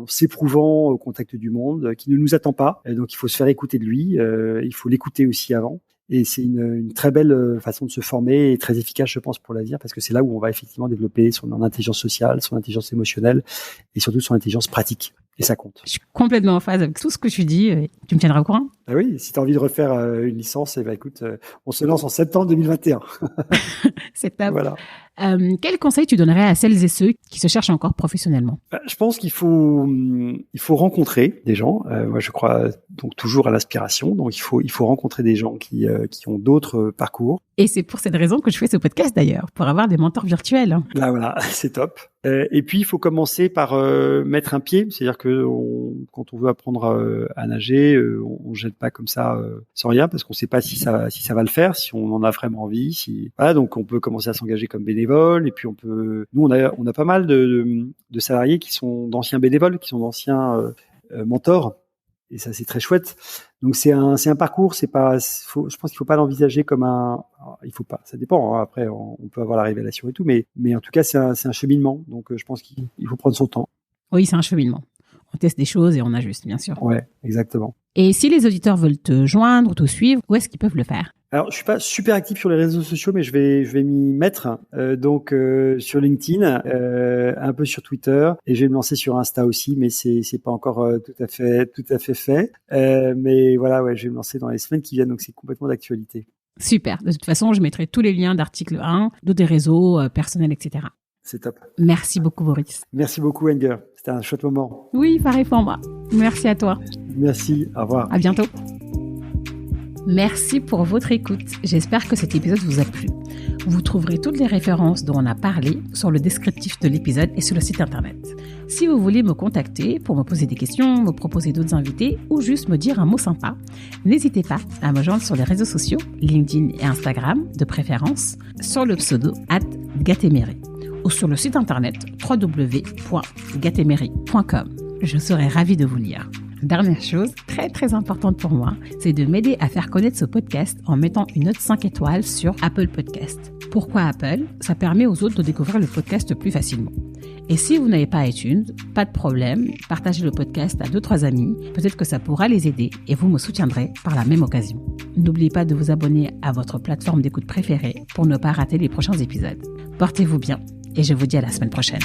s'éprouvant au contact du monde, qui ne nous attend pas. Donc, il faut se faire écouter de lui. Il faut l'écouter aussi avant. Et c'est une très belle façon de se former et très efficace, je pense, pour l'avenir, parce que c'est là où on va effectivement développer son intelligence sociale, son intelligence émotionnelle et surtout son intelligence pratique. Et ça compte. Je suis complètement en phase avec tout ce que tu dis. Tu me tiendras au courant? Ah oui, si tu as envie de refaire une licence, écoute, on se lance en septembre 2021. C'est top. Voilà. Quel conseil tu donnerais à celles et ceux qui se cherchent encore professionnellement? Je pense qu'il faut rencontrer des gens. Moi, je crois donc toujours à l'inspiration. Donc, il faut rencontrer des gens qui ont d'autres parcours. Et c'est pour cette raison que je fais ce podcast d'ailleurs, pour avoir des mentors virtuels. Là, voilà, c'est top. Et puis, il faut commencer par mettre un pied. C'est-à-dire que quand on veut apprendre à nager, on jette pas comme ça sans rien, parce qu'on sait pas si ça va le faire, si on en a vraiment envie. Voilà, donc on peut commencer à s'engager comme bénévole. Et puis nous, on a pas mal de salariés qui sont d'anciens bénévoles, qui sont d'anciens mentors. Et ça, c'est très chouette. Donc c'est un parcours. Je pense qu'il faut pas l'envisager comme il faut pas. Ça dépend. Hein, après, on peut avoir la révélation et tout, mais en tout cas, c'est un cheminement. Donc je pense qu'il faut prendre son temps. Oui, c'est un cheminement. On teste des choses et on ajuste, bien sûr. Ouais, exactement. Et si les auditeurs veulent te joindre ou te suivre, où est-ce qu'ils peuvent le faire? Alors, je suis pas super actif sur les réseaux sociaux, mais je vais m'y mettre. Donc sur LinkedIn, un peu sur Twitter, et je vais me lancer sur Insta aussi, mais c'est pas encore tout à fait. Mais voilà, ouais, je vais me lancer dans les semaines qui viennent, donc c'est complètement d'actualité. Super. De toute façon, je mettrai tous les liens d'article 1, de tes réseaux personnels, etc. C'est top. Merci beaucoup, Boris. Merci beaucoup, Enger. C'était un chouette moment. Oui, pareil pour moi. Merci à toi. Merci. Au revoir. À bientôt. Merci pour votre écoute. J'espère que cet épisode vous a plu. Vous trouverez toutes les références dont on a parlé sur le descriptif de l'épisode et sur le site internet. Si vous voulez me contacter pour me poser des questions, me proposer d'autres invités ou juste me dire un mot sympa, n'hésitez pas à me joindre sur les réseaux sociaux, LinkedIn et Instagram de préférence, sur le pseudo @gatemery ou sur le site internet www.gatemery.com. Je serai ravie de vous lire. Dernière chose, très très importante pour moi, c'est de m'aider à faire connaître ce podcast en mettant une note 5 étoiles sur Apple Podcast. Pourquoi Apple? Ça permet aux autres de découvrir le podcast plus facilement. Et si vous n'avez pas iTunes, pas de problème, partagez le podcast à 2-3 amis, peut-être que ça pourra les aider et vous me soutiendrez par la même occasion. N'oubliez pas de vous abonner à votre plateforme d'écoute préférée pour ne pas rater les prochains épisodes. Portez-vous bien et je vous dis à la semaine prochaine.